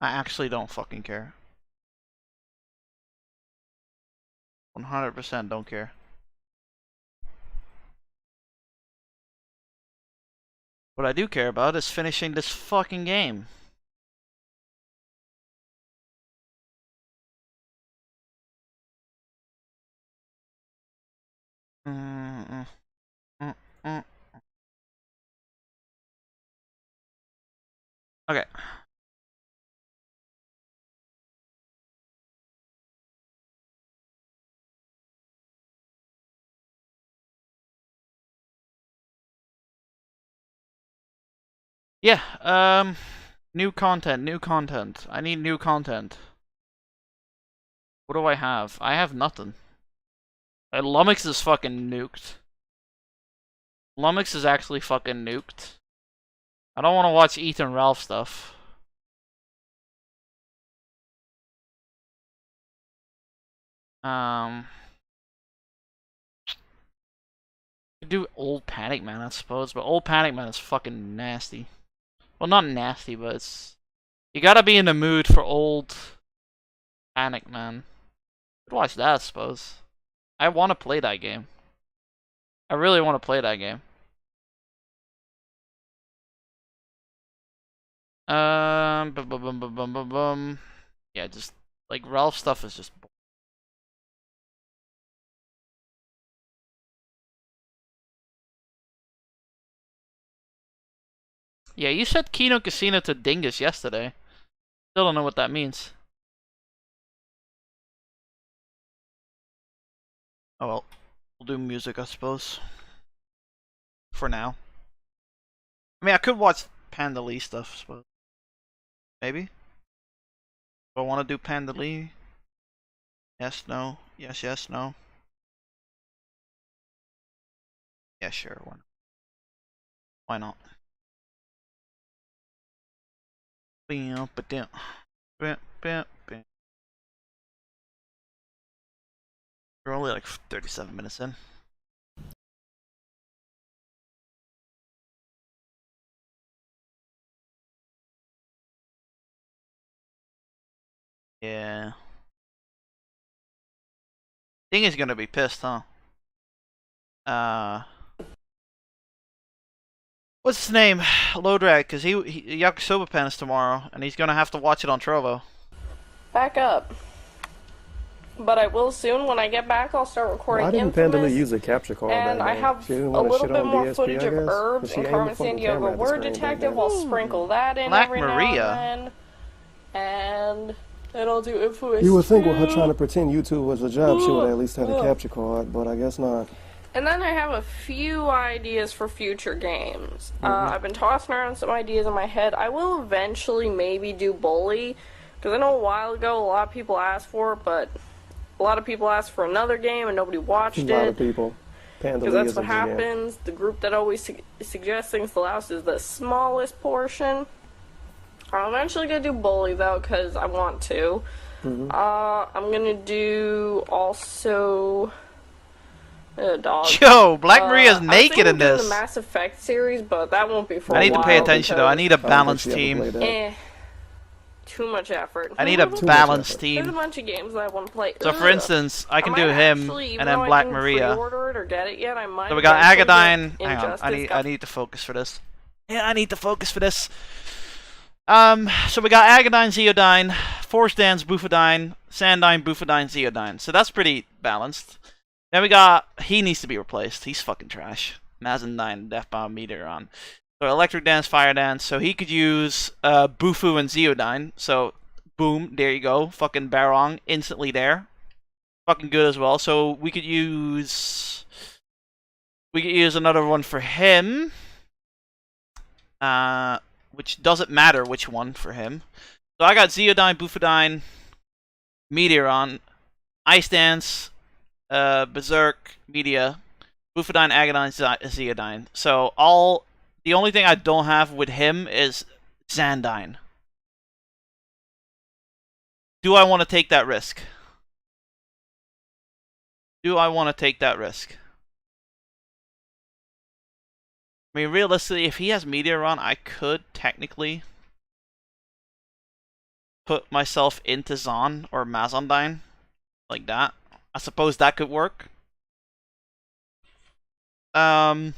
I actually don't fucking care. 100% don't care. What I do care about is finishing this fucking game. Okay. Yeah, new content. I need new content. What do I have? I have nothing. Lumix is fucking nuked. Lumix is actually fucking nuked. I don't want to watch Ethan Ralph stuff. Do Old Panic Man, I suppose, but Old Panic Man is fucking nasty. Well, not nasty, but it's... You gotta be in the mood for Old Panic Man. Could watch that, I suppose. I want to play that game. I really want to play that game. Bum, bum, bum, bum, bum, bum, bum. Yeah, just like Ralph stuff is just. Yeah, you said Kino Casino to Dingus yesterday. Still don't know what that means. Oh well, we'll do music, I suppose. For now. I mean, I could watch Panda Lee stuff, I suppose. Maybe. Do I want to do Panda Lee? Yes, no. Yes, yes, no. Yeah, sure. Why not? We're only like 37 minutes in. Yeah. Thing is gonna be pissed, huh? What's his name? Lodrag, because he Yakisoba Pen's tomorrow, and he's gonna have to watch it on Trovo. Back up. But I will soon. When I get back, I'll start recording. Why didn't Infamous, Pandala use a capture card? and I have a little bit more footage of Herbs and Carmen Sandiego Word Detective. I'll sprinkle that in Black every Maria. now and then. And then I'll do Infamous. You would think with her trying to pretend YouTube was a job, she would at least have a capture card, but I guess not. And then I have a few ideas for future games. I've been tossing around some ideas in my head. I will eventually maybe do Bully, because I know a while ago a lot of people asked for it, but a lot of people asked for another game and nobody watched it. A lot of people. Because that's what happens. The group that always suggests things the loudest is the smallest portion. I'm eventually going to do Bully, though, because I want to. I'm going to do also... dog. Yo, Black Maria's naked in this. The Mass Effect series, but that won't be for I need to pay attention though. I need a balanced team. Too much effort. I need a balanced team. There's a bunch of games that I want to play. So for instance, I can do him and then Black Maria. Pre-order it or get it yet, I might So we got Agadine. Hang on, Injustice I need to focus for this. Yeah, I need to focus for this. So we got Agadine, Zeodine, Force Dance, Bufadine, Sandine, Bufadine, Zeodine. So that's pretty balanced. Then we got, he needs to be replaced. He's fucking trash. Mazandine, Death Bomb, Meteoron. So Electric Dance, Fire Dance. So he could use Bufu and Zeodine. So boom, there you go. Fucking Barong, instantly there. Fucking good as well. So we could use another one for him. Which doesn't matter which one for him. So I got Zeodine, Bufadine, Meteoron, Ice Dance, Berserk, Media, Bufadine, Agadine, Zeodine. So the only thing I don't have with him is Zandine. Do I want to take that risk? Do I want to take that risk? I mean, realistically, if he has Meteoron, I could technically put myself into Zon or Mazandine. Like that. I suppose that could work. Then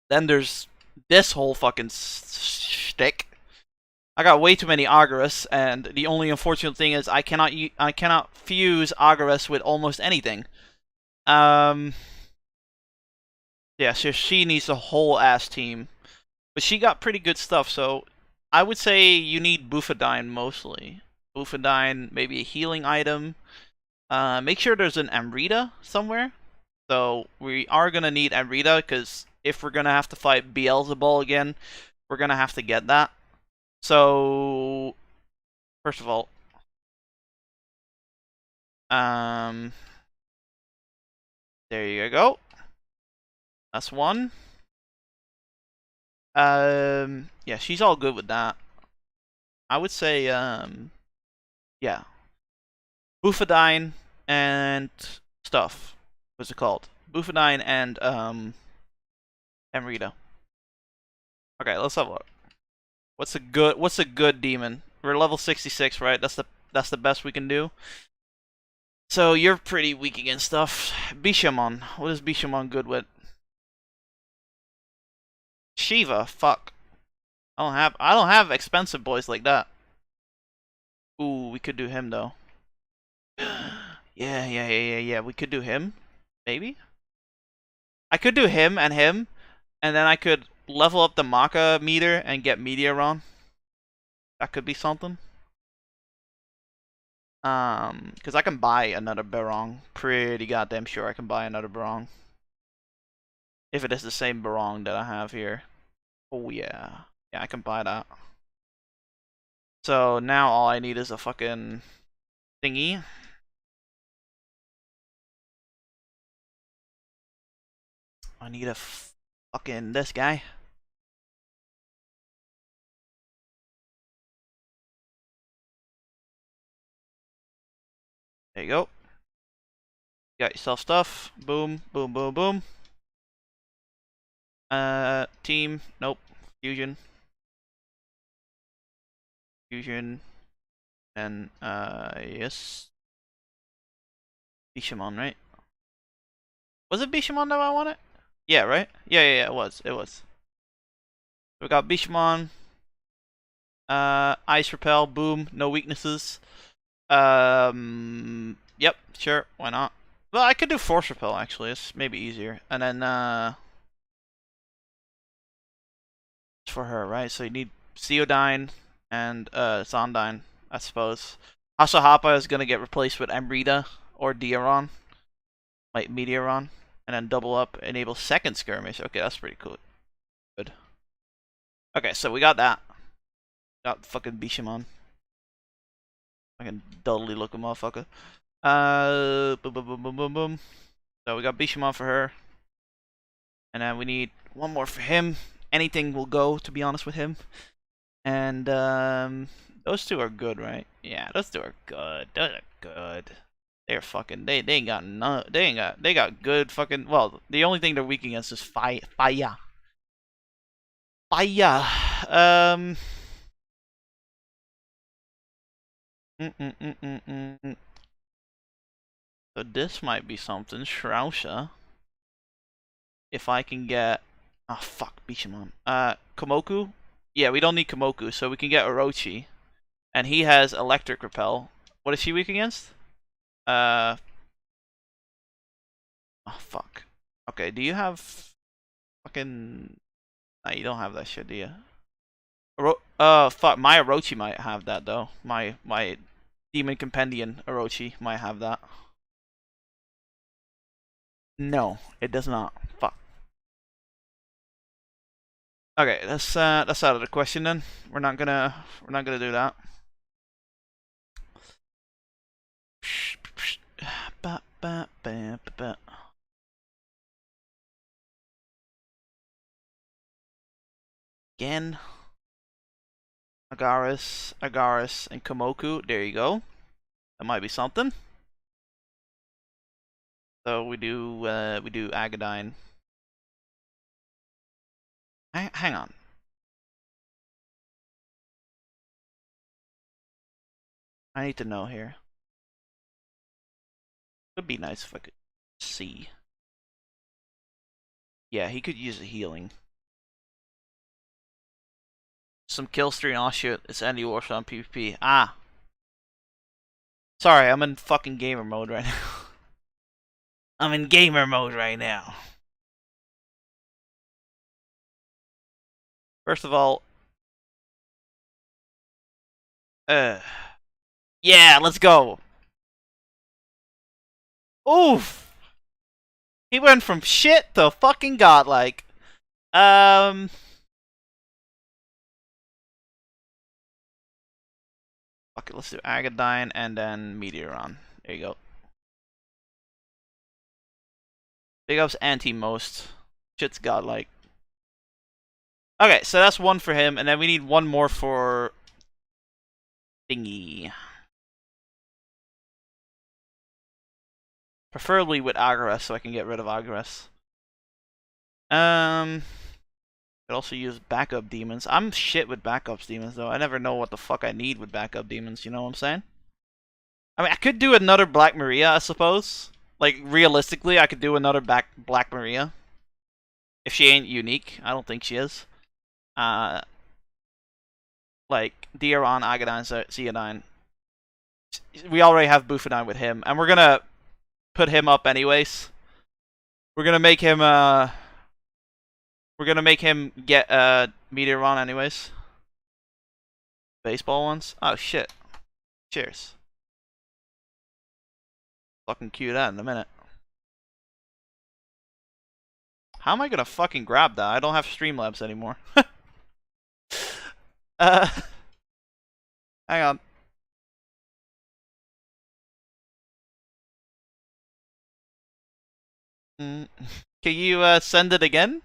there's this whole fucking shtick. I got way too many Argarus, and the only unfortunate thing is I cannot fuse Argarus with almost anything. Yeah, so she needs a whole ass team, but she got pretty good stuff. So I would say you need Bufadine mostly. Bufadine, maybe a healing item. Make sure there's an Amrita somewhere. So we are gonna need Amrita because if we're gonna have to fight Beelzebul again, we're gonna have to get that. So first of all, there you go. That's one. Yeah, she's all good with that. I would say, yeah. Bufadine and stuff. What's it called? Bufadine and, Amrita. Okay, let's have a look. What's a good demon? We're level 66, right? That's the best we can do. So you're pretty weak against stuff. Bishamon. What is Bishamon good with? Shiva. Fuck. I don't have expensive boys like that. Ooh, we could do him though. Yeah. We could do him. Maybe? I could do him, and then I could level up the Maka meter and get Meteoron. That could be something. Because I can buy another Barong. Pretty goddamn sure I can buy another Barong. If it is the same Barong that I have here. Oh yeah. Yeah, I can buy that. So now all I need is a fucking thingy. I need a fucking this guy. There you go. Got yourself stuff. Boom, boom, boom, boom. Team. Nope. Fusion. Fusion. And, yes. Bishamon, right? Was it Bishamon that I wanted? Yeah, right? Yeah, it was. It was. We got Bishamon. Ice Repel. Boom. No weaknesses. Yep, sure. Why not? Well, I could do Force Repel, actually. It's maybe easier. And then, for her, right? So you need Ceodyne and Zondyne, I suppose. Hasahapa is gonna get replaced with Amrita or Diaron, like Meteoron, and then double up, enable second skirmish. Okay, that's pretty cool. Good. Okay, so we got that. Got fucking Bishamon. Fucking dully looking motherfucker. Boom. So we got Bishamon for her, and then we need one more for him. Anything will go, to be honest with him. And those two are good, right? Yeah, those two are good. Those are good. They're fucking. They ain't got none. They got good fucking. Well, the only thing they're weak against is fire. Fire. So this might be something. Shrousha. If I can get. Oh fuck, Bishamon. Komoku. Yeah, we don't need Komoku, so we can get Orochi. And he has Electric Repel. What is she weak against? Oh, fuck. Okay, do you have... fucking... Nah, you don't have that shit, do you? Fuck, my Orochi might have that, though. My Demon Compendium Orochi might have that. No, it does not. Fuck. Okay, that's out of the question then. We're not gonna do that. Again. Agaris, and Komoku. There you go. That might be something. So we do Agadine. Hang on. I need to know here. Would be nice if I could see. Yeah, he could use a healing. Some kill stream. Oh shit, it's Andy Warsaw on PvP. Ah. Sorry, I'm in fucking gamer mode right now. I'm in gamer mode right now. First of all, yeah, let's go. Oof. He went from shit to fucking godlike. Fuck it, let's do Agadine and then Meteoron. There you go. Big ups anti-most. Shit's godlike. Okay, so that's one for him, and then we need one more for Thingy. Preferably with Agres, so I can get rid of Agres. Could also use backup demons. I'm shit with backup demons, though. I never know what the fuck I need with backup demons, you know what I'm saying? I mean, I could do another Black Maria, I suppose. Like, realistically, I could do another Black Maria. If she ain't unique. I don't think she is. Like, Dioran, Agadine, Zeodine. We already have Bufadine with him. And we're gonna put him up anyways. We're gonna make him, get, Meteoron anyways. Baseball ones? Oh, shit. Cheers. Fucking cue that in a minute. How am I gonna fucking grab that? I don't have Streamlabs anymore. Hang on. Can you send it again?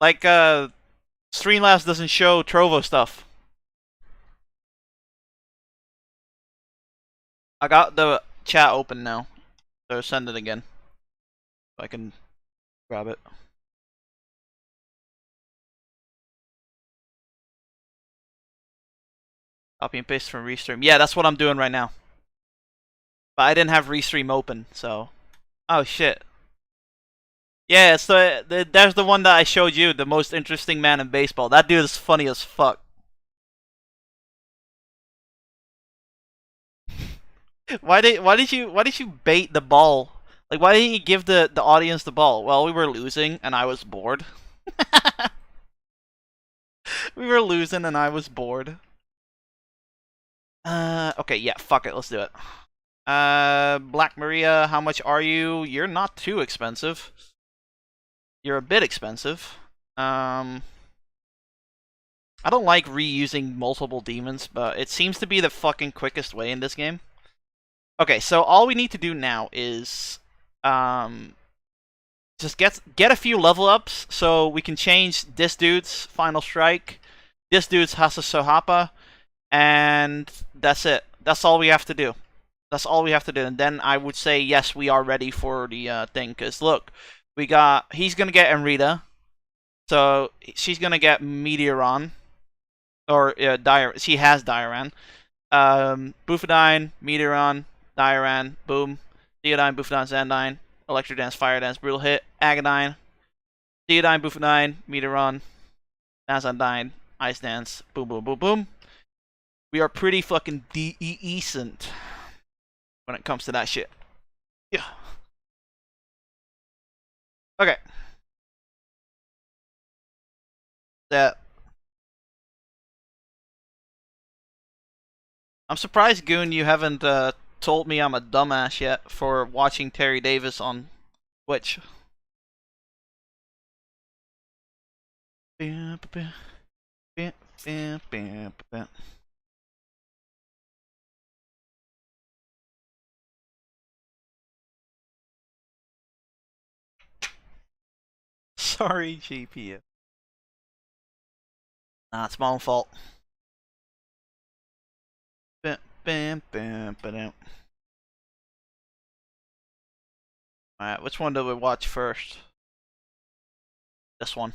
Like, Streamlabs doesn't show Trovo stuff. I got the chat open now, so send it again. So I can grab it. Copy and paste from Restream. Yeah, that's what I'm doing right now. But I didn't have Restream open, so... Oh, shit. Yeah, it's there's the one that I showed you, the most interesting man in baseball. That dude is funny as fuck. Why did you bait the ball? Like, why didn't you give the audience the ball? Well, we were losing and I was bored. We were losing and I was bored. Okay, yeah, fuck it, let's do it. Black Maria, how much are you? You're not too expensive. You're a bit expensive. I don't like reusing multiple demons, but it seems to be the fucking quickest way in this game. Okay, so all we need to do now is just get a few level ups so we can change this dude's Final Strike, this dude's Hasa Sohapa, and that's it. That's all we have to do. That's all we have to do. And then I would say, yes, we are ready for the thing. Because, look, he's going to get Enrita. So, she's going to get Meteoron. Or, she has Dioran. Bufadine, Meteoron, Dioran, boom. Zeodine, Bufadine, Zandine, Electro Dance, Fire Dance, Brutal Hit, Agadine, Zeodine, Bufadine, Meteoron, Zandine, Ice Dance, boom, boom, boom, boom. We are pretty fucking decent when it comes to that shit. Yeah. Okay. That. I'm surprised, Goon, you haven't told me I'm a dumbass yet for watching Terry Davis on Twitch. Sorry, GPU. Nah, it's my own fault. Alright, which one do we watch first? This one.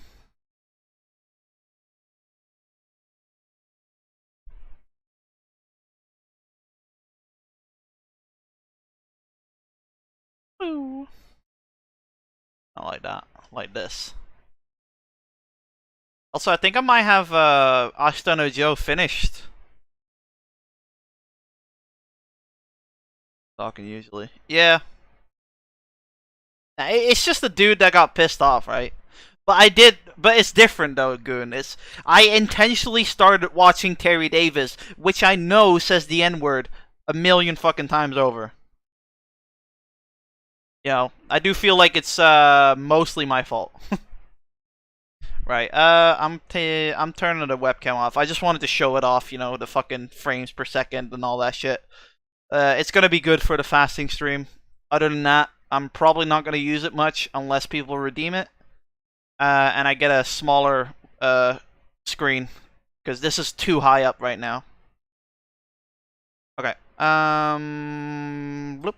Ooh. I like that. I like this. Also, I think I might have Ashita no Joe finished. Talking usually. Yeah. It's just the dude that got pissed off, right? But it's different though, Goon. I intentionally started watching Terry Davis, which I know says the N-word a million fucking times over. You know, I do feel like it's mostly my fault. Right, I'm turning the webcam off. I just wanted to show it off, you know, the fucking frames per second and all that shit. It's gonna be good for the fasting stream. Other than that, I'm probably not gonna use it much unless people redeem it. And I get a smaller screen, because this is too high up right now. Okay, bloop.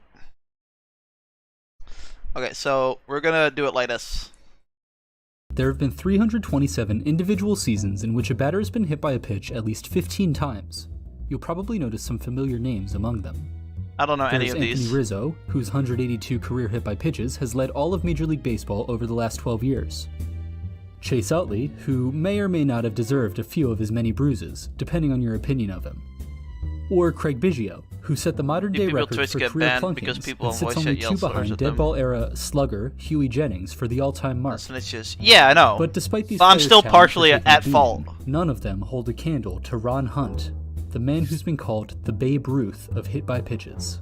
Okay, so we're gonna do it like this. There have been 327 individual seasons in which a batter has been hit by a pitch at least 15 times. you'll probably notice some familiar names among them. I don't know any of Anthony these. Rizzo, whose 182 career hit by pitches has led all of Major League Baseball over the last 12 years. Chase Utley, who may or may not have deserved a few of his many bruises, depending on your opinion of him. Or Craig Biggio, who set the modern-day record for career plunkings and sits only 2 behind dead-ball-era slugger Huey Jennings for the all-time mark. Snitches. Yeah, I know. But despite these, I'm still players' partially talent for taking at a fault. beating, none of them hold a candle to Ron Hunt, the man who's been called the Babe Ruth of hit-by-pitches.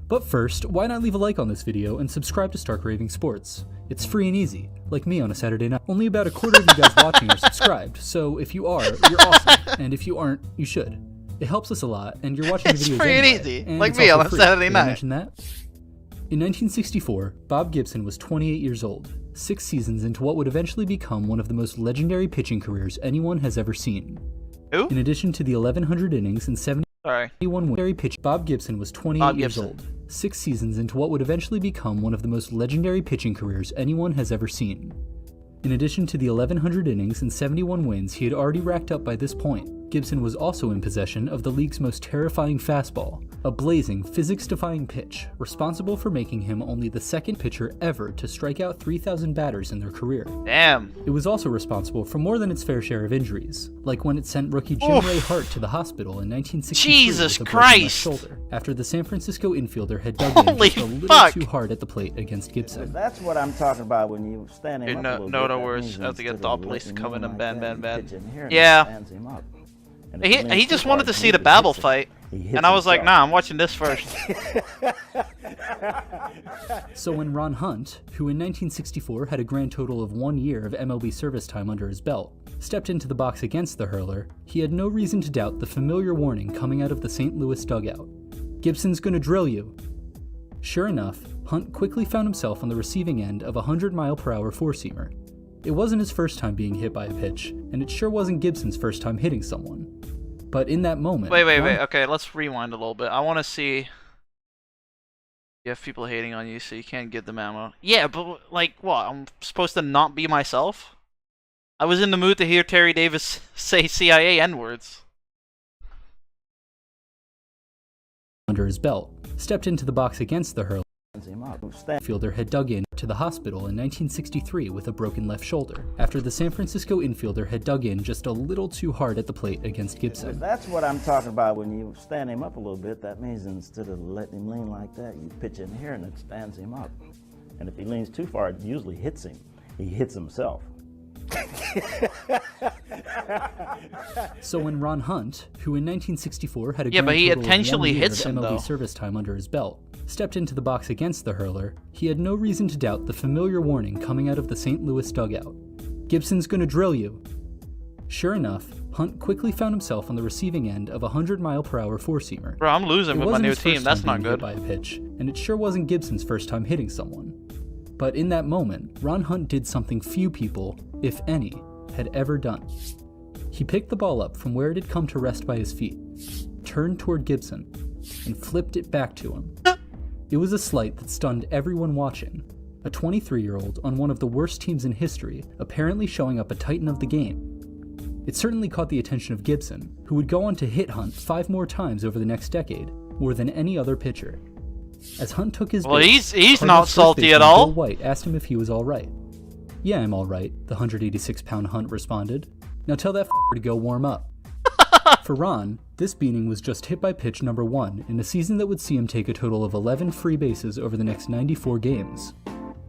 But first, why not leave a like on this video and subscribe to Stark Raving Sports? It's free and easy, like me on a Saturday night. Only about a quarter of you guys watching are subscribed, so if you are, you're awesome, and if you aren't, you should. It helps us a lot, and you're watching the videos It's free anyway, and easy, and like it's me also on a free. Saturday Did I night. mention that? In 1964, Bob Gibson was 28 years old, 6 seasons into what would eventually become one of the most legendary pitching careers anyone has ever seen. Who? In addition to the 1,100 innings and 71 legendary pitch, Bob Gibson was 28 years old, 6 seasons into what would eventually become one of the most legendary pitching careers anyone has ever seen. In addition to the 1,100 innings and 71 wins he had already racked up by this point, Gibson was also in possession of the league's most terrifying fastball, a blazing, physics-defying pitch, responsible for making him only the second pitcher ever to strike out 3,000 batters in their career. Damn. It was also responsible for more than its fair share of injuries, like when it sent rookie Jim Ray Hart to the hospital in 1963 Jesus with a broken left Christ. shoulder, after the San Francisco infielder had dug in Holy just a little fuck. too hard at the plate against Gibson. That's what I'm talking about when you stand him up a little bit. No that words. means I have to get instead the of police letting coming him and like ban. that, he pitch in here and Yeah. stands him up. And if he He leans just too wanted hard, to he see the hits Babel himself. fight, He hits and I was like, himself. nah, I'm watching this first. So when Ron Hunt, who in 1964 had a grand total of 1 year of MLB service time under his belt, stepped into the box against the hurler, he had no reason to doubt the familiar warning coming out of the St. Louis dugout. Gibson's gonna drill you. Sure enough, Hunt quickly found himself on the receiving end of a 100-mile-per-hour four-seamer. It wasn't his first time being hit by a pitch, and it sure wasn't Gibson's first time hitting someone. But in that moment... Wait. Okay, let's rewind a little bit. I want to see. You have people hating on you, so you can't give them ammo. Yeah, but like, what? I'm supposed to not be myself? I was in the mood to hear Terry Davis say CIA N-words. Under his belt, stepped into the box against the hurler. Him up. Fielder had dug in to the hospital in 1963 with a broken left shoulder, after the San Francisco infielder had dug in just a little too hard at the plate against Gibson. That's what I'm talking about when you stand him up a little bit. That means instead of letting him lean like that, you pitch in here and it stands him up. And if he leans too far, it usually hits him. He hits himself. So when Ron Hunt, who in 1964 had a Yeah, but grand he total of 1 intentionally year hits of him, MLB though. service time under his belt, stepped into the box against the hurler, he had no reason to doubt the familiar warning coming out of the St. Louis dugout. Gibson's gonna drill you. Sure enough, Hunt quickly found himself on the receiving end of a 100-mile-per-hour four-seamer. Bro, I'm losing It with my wasn't new his first team. That's time not being hit good. by a pitch, and it sure wasn't Gibson's first time hitting someone. But in that moment, Ron Hunt did something few people, if any, had ever done. He picked the ball up from where it had come to rest by his feet, turned toward Gibson, and flipped it back to him. It was a slight that stunned everyone watching. A 23-year-old on one of the worst teams in history, apparently showing up a titan of the game. It certainly caught the attention of Gibson, who would go on to hit Hunt 5 more times over the next decade, more than any other pitcher. As Hunt took his base, he's Cardinals not first salty at baseman all. Bill White asked him if he was alright. Yeah, I'm alright, the 186-pound Hunt responded. Now tell that f***er to go warm up. For Ron, this beating was just hit by pitch number 1 in a season that would see him take a total of 11 free bases over the next 94 games.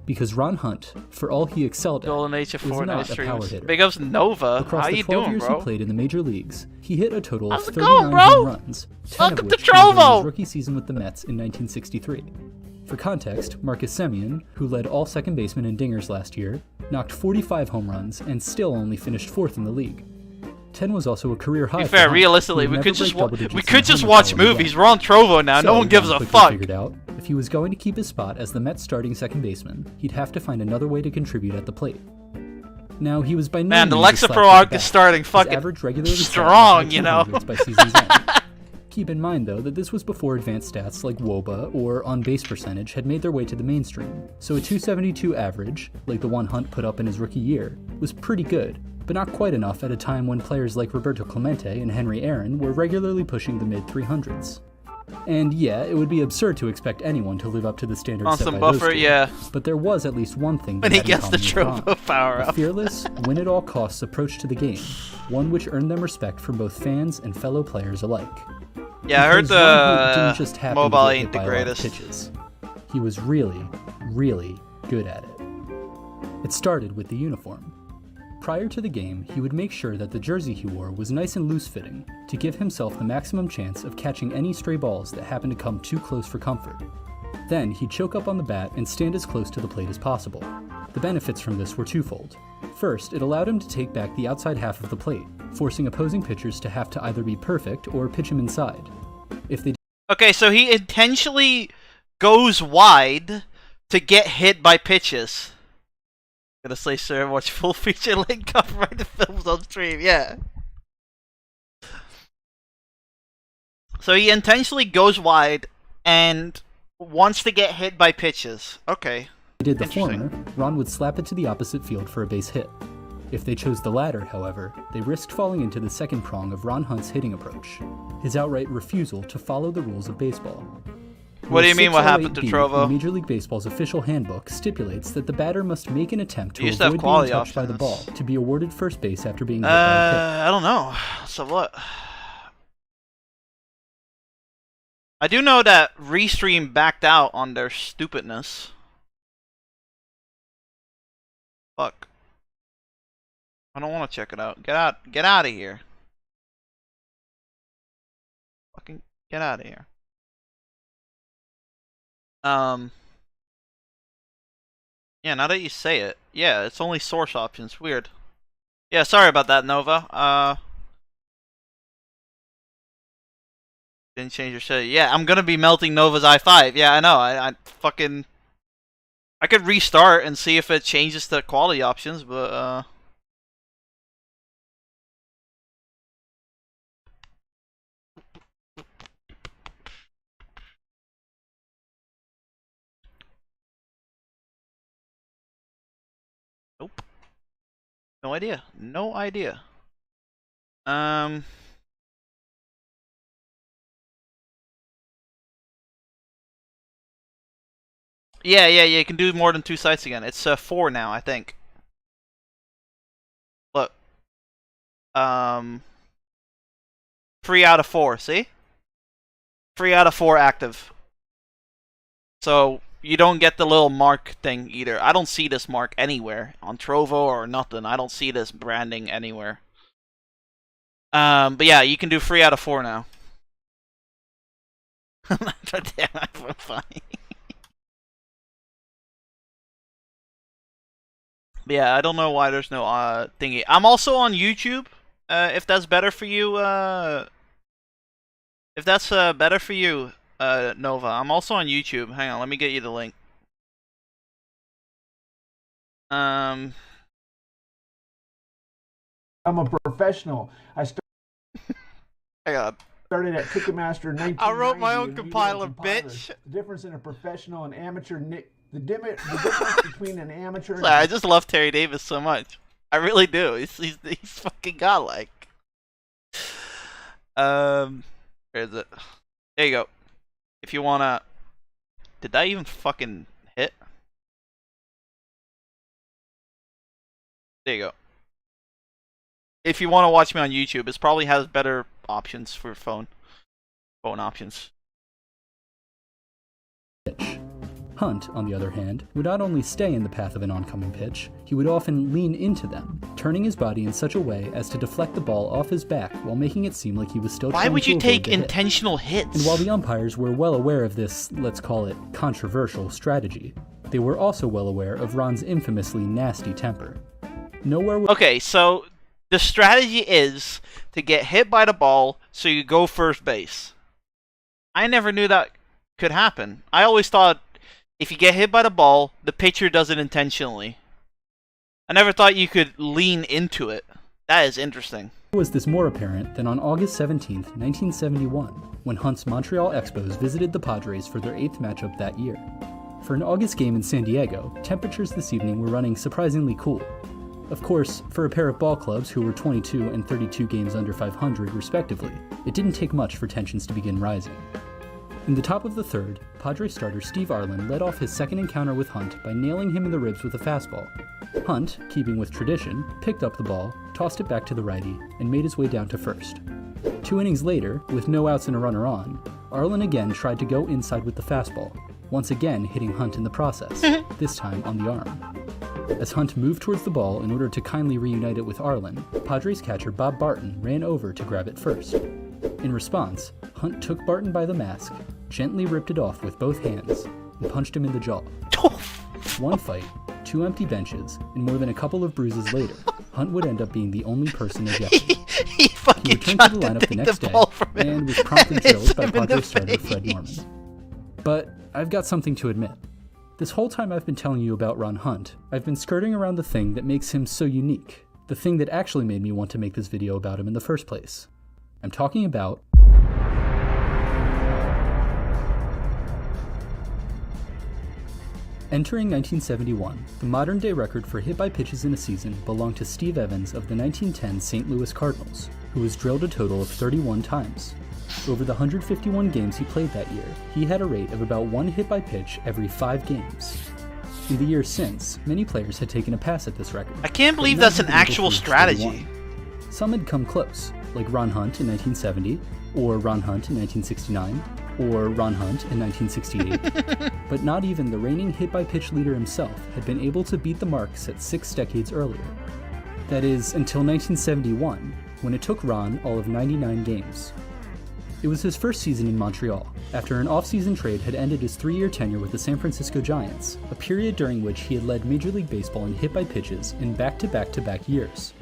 Because Ron Hunt, for all he excelled at, Golden Age of was Fortnite not a power streams. hitter. Big ups Nova. Across How the you 12 doing, years bro? he played in the major leagues, he hit a total How's of it 39 going, bro? home runs, 10 Welcome of to which came during Trovo! his rookie season with the Mets in 1963. For context, Marcus Semien, who led all second basemen in dingers last year, knocked 45 home runs and still only finished 4th in the league. 10 was also a career high. To be for fair, Hunt, realistically, who would we could never just break double digits in homer watch power movies. again. We're on Trovo now. No So, one gives Ron a quickly fuck. figured out, if he was going to keep his spot as the Mets' starting second baseman, he'd have to find another way to contribute at the plate. Now, he was by no Man, the means a Lexa slouch Pro at Arc the is bat. starting His fucking average regularly sat in the strong, high you know. 200s by season's end. Keep in mind, though, that this was before advanced stats like WOBA or on-base percentage had made their way to the mainstream, so a 272 average, like the one Hunt put up in his rookie year, was pretty good, but not quite enough at a time when players like Roberto Clemente and Henry Aaron were regularly pushing the mid-300s. And yeah, it would be absurd to expect anyone to live up to the standards set by those two, yeah. but there was at least one thing when that he gets the Trovo power up. A fearless, win-at-all-costs approach to the game, one which earned them respect from both fans and fellow players alike. Yeah, I heard didn't just happen mobile to get ain't hit the by greatest. Pitches. He was really, really good at it. It started with the uniform. Prior to the game, he would make sure that the jersey he wore was nice and loose-fitting to give himself the maximum chance of catching any stray balls that happened to come too close for comfort. Then, he'd choke up on the bat and stand as close to the plate as possible. The benefits from this were twofold. First, it allowed him to take back the outside half of the plate, forcing opposing pitchers to have to either be perfect or pitch him inside. If they Okay, so he intentionally goes wide to get hit by pitches. Gonna say, sir, watch full feature link copyright the films on stream, yeah. So he intentionally goes wide and wants to get hit by pitches. Okay. did the former, Ron would slap it to the opposite field for a base hit. If they chose the latter, however, they risked falling into the second prong of Ron Hunt's hitting approach, his outright refusal to follow the rules of baseball. What do you mean what happened to Trovo? Major League Baseball's official handbook stipulates that the batter must make an attempt to used to have avoid being quality touched by the ball to be awarded first base after being hit by a pitch. I don't know. So what? I do know that Restream backed out on their stupidness. Fuck. I don't want to check it out. Get out of here. Fucking get out of here. Yeah, now that you say it, yeah, it's only source options. Weird. Yeah, sorry about that, Nova. Didn't change your shit. Yeah, I'm gonna be melting Nova's i5. Yeah, I know. I fucking... I could restart and see if it changes the quality options, but, Nope. No idea. No idea. Yeah, you can do more than 2 sites again. It's 4 now, I think. Look. 3 out of 4, see? 3 out of 4 active. So, you don't get the little mark thing either. I don't see this mark anywhere. On Trovo or nothing. I don't see this branding anywhere. But yeah, you can do 3 out of 4 now. Damn, I'm funny. But yeah, I don't know why there's no thingy. I'm also on YouTube. If that's better for you, if that's better for you, Nova. I'm also on YouTube. Hang on, let me get you the link. I'm a professional. I Hang on. started at Ticketmaster in 1990. I wrote my own and compiler, compiler. bitch. The difference in a professional and amateur. The difference between an amateur. And I just love Terry Davis so much. I really do. He's fucking godlike. Where is it? There you go. If you wanna, did that even fucking hit? There you go. If you want to watch me on YouTube, it probably has better options for phone options. Hunt, on the other hand, would not only stay in the path of an oncoming pitch, he would often lean into them, turning his body in such a way as to deflect the ball off his back while making it seem like he was still trying to avoid the hit. Why would you take intentional hits? And while the umpires were well aware of this, let's call it, controversial strategy, they were also well aware of Ron's infamously nasty temper. Okay, so the strategy is to get hit by the ball so you go first base. I never knew that could happen. I always thought if you get hit by the ball, the pitcher does it intentionally. I never thought you could lean into it. That is interesting. Was this more apparent than on August 17th, 1971, when Hunt's Montreal Expos visited the Padres for their 8th matchup that year. For an August game in San Diego, temperatures this evening were running surprisingly cool. Of course, for a pair of ball clubs who were 22 and 32 games under 500 respectively, it didn't take much for tensions to begin rising. In the top of the third, Padres starter Steve Arlen led off his second encounter with Hunt by nailing him in the ribs with a fastball. Hunt, keeping with tradition, picked up the ball, tossed it back to the righty, and made his way down to first. 2 innings later, with no outs and a runner on, Arlen again tried to go inside with the fastball, once again hitting Hunt in the process, this time on the arm. As Hunt moved towards the ball in order to kindly reunite it with Arlen, Padres catcher Bob Barton ran over to grab it first. In response, Hunt took Barton by the mask, gently ripped it off with both hands, and punched him in the jaw. One fight, 2 empty benches, and more than a couple of bruises later, Hunt would end up being the only person ejected. he fucking returned tried to the lineup take the next day, ball from him and was promptly drilled by hit him in the Padres starter Fred face. Norman. But I've got something to admit. This whole time I've been telling you about Ron Hunt, I've been skirting around the thing that makes him so unique, the thing that actually made me want to make this video about him in the first place. I'm talking about entering 1971, the modern-day record for hit by pitches in a season belonged to Steve Evans of the 1910 St. Louis Cardinals, who was drilled a total of 31 times. Over the 151 games he played that year, he had a rate of about 1 hit by pitch every 5 games. In the years since, many players had taken a pass at this record. I can't believe but none that's had an been able to actual reach strategy. 31. Some had come close, like Ron Hunt in 1970, or Ron Hunt in 1969, or Ron Hunt in 1968, but not even the reigning hit-by-pitch leader himself had been able to beat the mark set 6 decades earlier. That is, until 1971, when it took Ron all of 99 games. It was his first season in Montreal, after an off-season trade had ended his 3-year tenure with the San Francisco Giants, a period during which he had led Major League Baseball in hit-by-pitches in back-to-back-to-back years.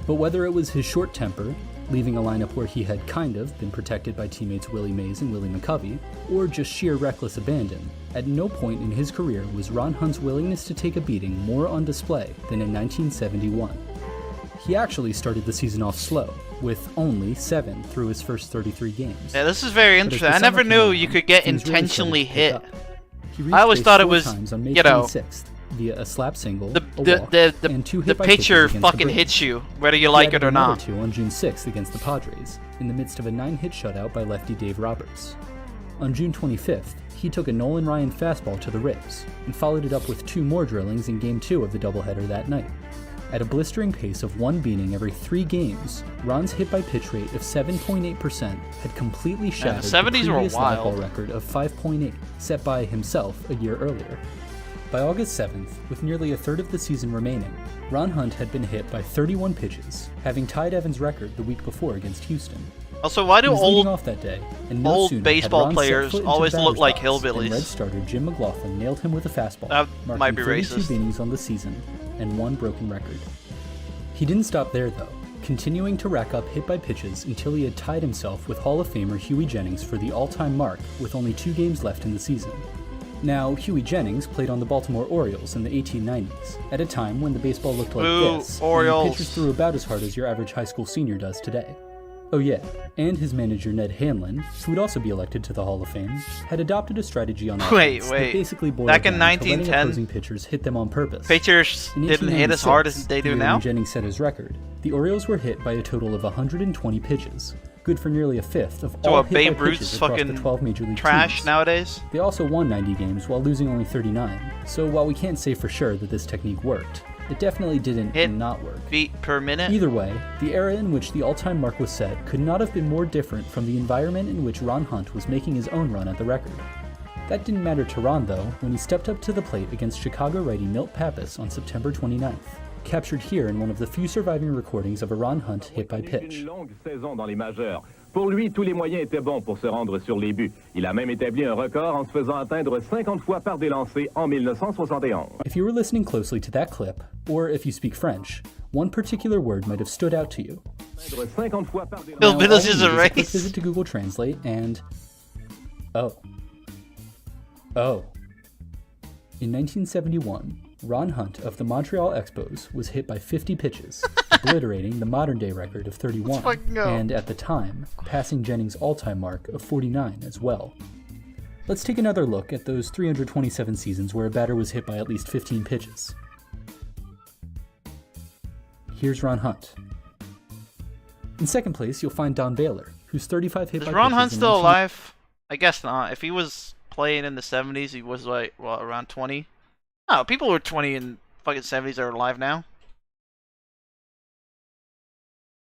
But whether it was his short temper, leaving a lineup where he had kind of been protected by teammates Willie Mays and Willie McCovey, or just sheer reckless abandon, at no point in his career was Ron Hunt's willingness to take a beating more on display than in 1971. He actually started the season off slow, with only 7 through his first 33 games. Yeah, this is very But as interesting. the I never summer knew came you around, could get things really intentionally started to hit. pick up. He I always reached thought it base 4 was, times on May you know, 26th via a slap single, The a walk, and 2 the hit by pitches pitcher against the fucking Braves. hits you, whether you He like added it or another not. 2 on June 6th against the Padres, in the midst of a 9-hit shutout by lefty Dave Roberts. On June 25th, he took a Nolan Ryan fastball to the ribs, and followed it up with 2 more drillings in Game 2 of the doubleheader that night. At a blistering pace of 1 beating every 3 games, Ron's hit-by-pitch rate of 7.8% had completely shattered the 70s were previous live ball wild. record of 5.8, set by himself a year earlier. By August 7th, with nearly a third of the season remaining, Ron Hunt had been hit by 31 pitches, having tied Evans' record the week before against Houston. Also, why He do was leading old off that day, and no old sooner baseball had Ron players set foot into always the look batter's like box than hillbillies? Red starter Jim McLaughlin nailed him with a fastball, That marking might be 32 racist. innings on the season and 1 broken record. He didn't stop there though, continuing to rack up hit by pitches until he had tied himself with Hall of Famer Huey Jennings for the all-time mark with only 2 games left in the season. Now, Huey Jennings played on the Baltimore Orioles in the 1890s, at a time when the baseball looked like Boo, this, Orioles. and pitchers threw about as hard as your average high school senior does today. Oh yeah, and his manager Ned Hanlon, who would also be elected to the Hall of Fame, had adopted a strategy on Wait, offense wait. that basically boiled Back in down to letting 1910, opposing pitchers hit them on purpose. pitchers In didn't hit as hard as 1896, they the do year now? when Jennings set his record, the Orioles were hit by a total of 120 pitches, good for nearly a fifth of So all a hit by Babe Ruth's pitches across the fucking 12 major league trash teams. nowadays? They also won 90 games while losing only 39, so while we can't say for sure that this technique worked, it definitely didn't Hit not work. feet per minute? Either way, the era in which the all-time mark was set could not have been more different from the environment in which Ron Hunt was making his own run at the record. That didn't matter to Ron though when he stepped up to the plate against Chicago righty Milt Pappas on September 29th, captured here in one of the few surviving recordings of a Ron Hunt hit by pitch. Une longue saison dans les majeures. Pour lui, tous les moyens étaient bons pour se rendre sur les buts. Il a même établi un record en se faisant atteindre 50 fois par des lancers en 1971. If you were listening closely to that clip, or if you speak French, one particular word might have stood out to you. Atteindre 50 fois par des Now, all Hillbillies you is need a a quick race. visit to Google Translate and... Oh. In 1971, Ron Hunt of the Montreal Expos was hit by 50 pitches, obliterating the modern-day record of 31, fucking go. and at the time, passing Jennings' all-time mark of 49 as well. Let's take another look at those 327 seasons where a batter was hit by at least 15 pitches. here's Ron Hunt. In second place, you'll find Don Baylor, who's 35 hit by pitches. Is Ron Hunt still alive? I guess not. If he was playing in the 70s, he was like, well, around 20. Oh, people who were 20 in fucking 70s are alive now.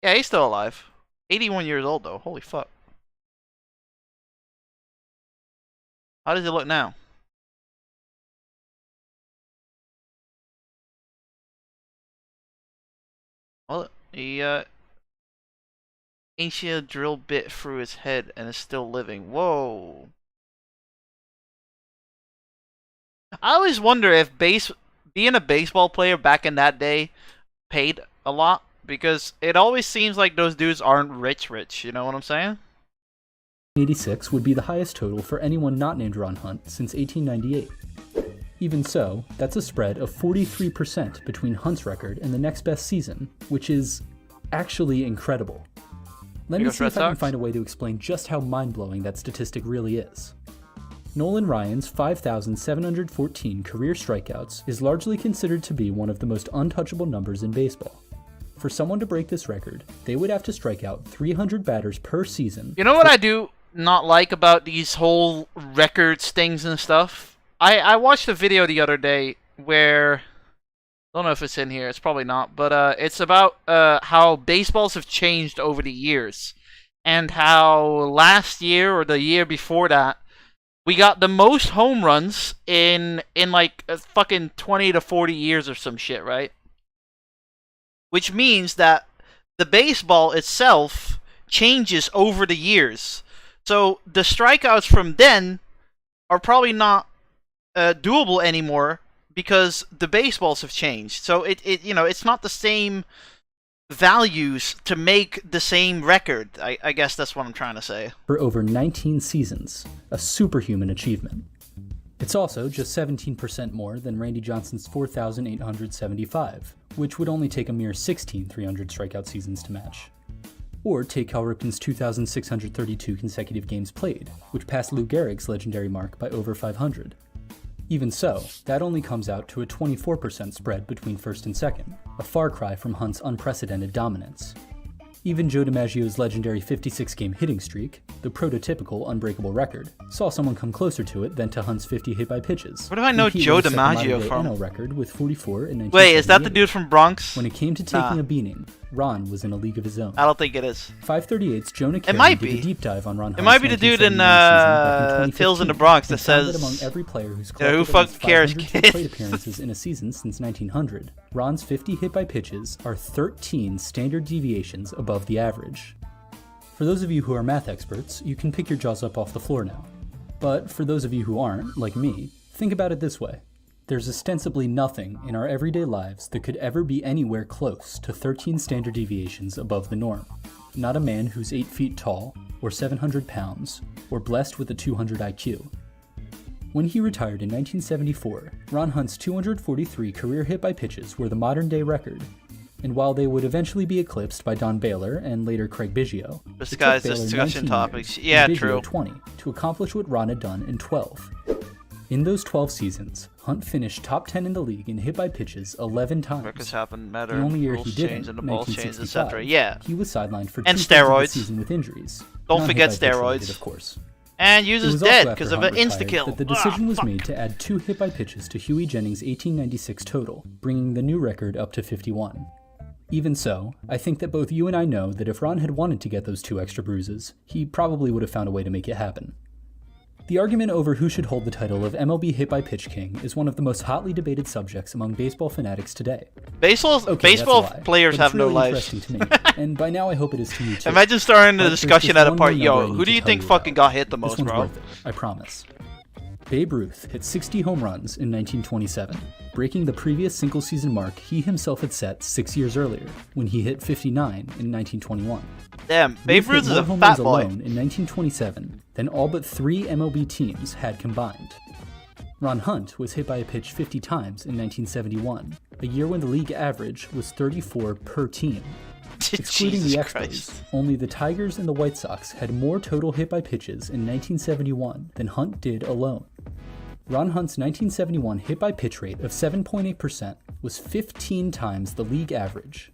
Yeah, he's still alive. 81 years old, though. Holy fuck. How does he look now? Well, he, ancient drill bit through his head and is still living. Whoa. I always wonder if being a baseball player back in that day paid a lot, because it always seems like those dudes aren't rich, you know what I'm saying? 86 would be the highest total for anyone not named Ron Hunt since 1898. Even so, that's a spread of 43% between Hunt's record and the next best season, which is actually incredible. Let me see if I can find a way to explain just how mind-blowing that statistic really is. Nolan Ryan's 5,714 career strikeouts is largely considered to be one of the most untouchable numbers in baseball. For someone to break this record, they would have to strike out 300 batters per season. You know what I do not like about these whole records things and stuff? I watched a video the other day where, I don't know if it's in here, it's probably not, but it's about how baseballs have changed over the years, and how last year or the year before that, we got the most home runs in like fucking 20 to 40 years or some shit, right? Which means that the baseball itself changes over the years. So the strikeouts from then are probably not doable anymore because the baseballs have changed. So it's not the same values to make the same record. I guess that's what I'm trying to say. For over 19 seasons, a superhuman achievement. It's also just 17% more than Randy Johnson's 4,875, which would only take a mere 16 300 strikeout seasons to match. Or take Cal Ripken's 2,632 consecutive games played, which passed Lou Gehrig's legendary mark by over 500. Even so, that only comes out to a 24% spread between first and second, a far cry from Hunt's unprecedented dominance. Even Joe DiMaggio's legendary 56-game hitting streak, the prototypical unbreakable record, saw someone come closer to it than to Hunt's 50 hit by pitches. Where do I know Joe DiMaggio from? NL record with 44 in 1978. Wait, is that the dude from Bronx? When it came to taking a beating, Ron was in a league of his own. I don't think it is. 538's Jonah It might did be. a deep dive on Ron Hunt's It might be the dude in Tales in the Bronx that says, among every player who's who fucking cares, kid? plate appearances in a season since 1900, Ron's 50 hit by pitches are 13 standard deviations above the average. For those of you who are math experts, you can pick your jaws up off the floor now. But for those of you who aren't, like me, think about it this way. There's ostensibly nothing in our everyday lives that could ever be anywhere close to 13 standard deviations above the norm. Not a man who's 8 feet tall, or 700 pounds, or blessed with a 200 IQ. When he retired in 1974, Ron Hunt's 243 career hit by pitches were the modern day record, and while they would eventually be eclipsed by Don Baylor and later Craig Biggio, discuss discussion topics. Yeah, true. 20 to accomplish what Ron had done in 12. In those 12 seasons, Hunt finished top 10 in the league in hit by pitches 11 times. Records happen, matter, the only year rules he didn't, change and the balls change, etc. 1965, Yeah. he was sidelined for And 2/3 of the steroids. season with injuries. Don't Not forget hit by pitch steroids. related, of course. And It uses was also dead after because of Hunt an retired insta-kill. that the decision was fuck. made to add 2 hit by pitches to Huey Jennings' 1896 total, bringing the new record up to 51. Even so, I think that both you and I know that if Ron had wanted to get those 2 extra bruises, he probably would have found a way to make it happen. The argument over who should hold the title of MLB Hit by Pitch King is one of the most hotly debated subjects among baseball fanatics today. Baseball players but have it's really no lives. interesting to me, and by now I hope it is to you too. Imagine starting the But there's discussion just at a one part. more Yo, number I who need do to you tell think you fucking about. got hit the This most, one's bro? worth it, I promise. Babe Ruth hit 60 home runs in 1927, breaking the previous single-season mark he himself had set 6 years earlier, when he hit 59 in 1921. Damn, Babe Ruth is a home fat runs boy. alone in 1927 than all but 3 MLB teams had combined. Ron Hunt was hit by a pitch 50 times in 1971, a year when the league average was 34 per team. Excluding Jesus the Christ. Expos, only the Tigers and the White Sox had more total hit by pitches in 1971 than Hunt did alone. Ron Hunt's 1971 hit by pitch rate of 7.8% was 15 times the league average.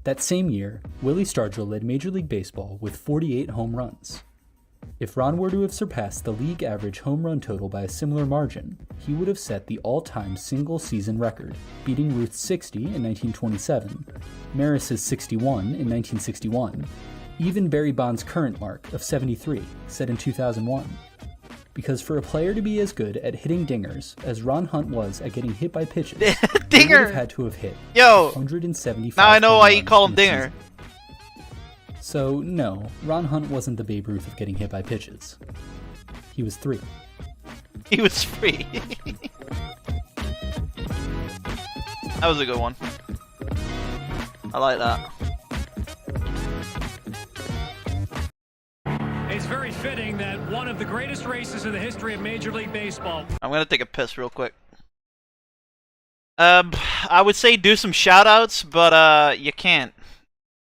That same year, Willie Stargell led Major League Baseball with 48 home runs. If Ron were to have surpassed the league average home run total by a similar margin, he would have set the all-time single-season record, beating Ruth's 60 in 1927, Maris's 61 in 1961, even Barry Bonds' current mark of 73, set in 2001. Because for a player to be as good at hitting dingers as Ron Hunt was at getting hit by pitches, he would have had to have hit 175. Now I know why you call him Dinger. Season. So, no, Ron Hunt wasn't the Babe Ruth of getting hit by pitches. He was 3. He was 3. That was a good one. I like that. It's very fitting that one of the greatest races in the history of Major League Baseball. I'm gonna take a piss real quick. I would say do some shoutouts, but you can't.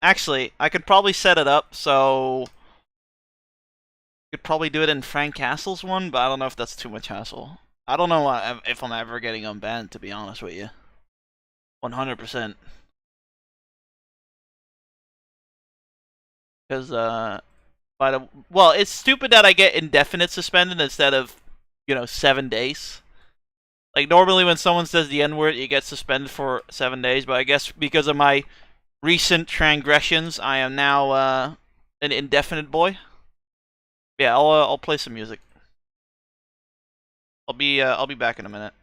Actually, I could probably set it up so you could probably do it in Frank Castle's one, but I don't know if that's too much hassle. I don't know if I'm ever getting unbanned, to be honest with you. 100%. Because well, it's stupid that I get indefinite suspended instead of, 7 days. Like normally when someone says the N-word, you get suspended for 7 days, but I guess because of my recent transgressions, I am now an indefinite boy. Yeah, I'll play some music. I'll be back in a minute.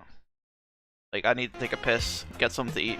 Like I need to take a piss, get something to eat.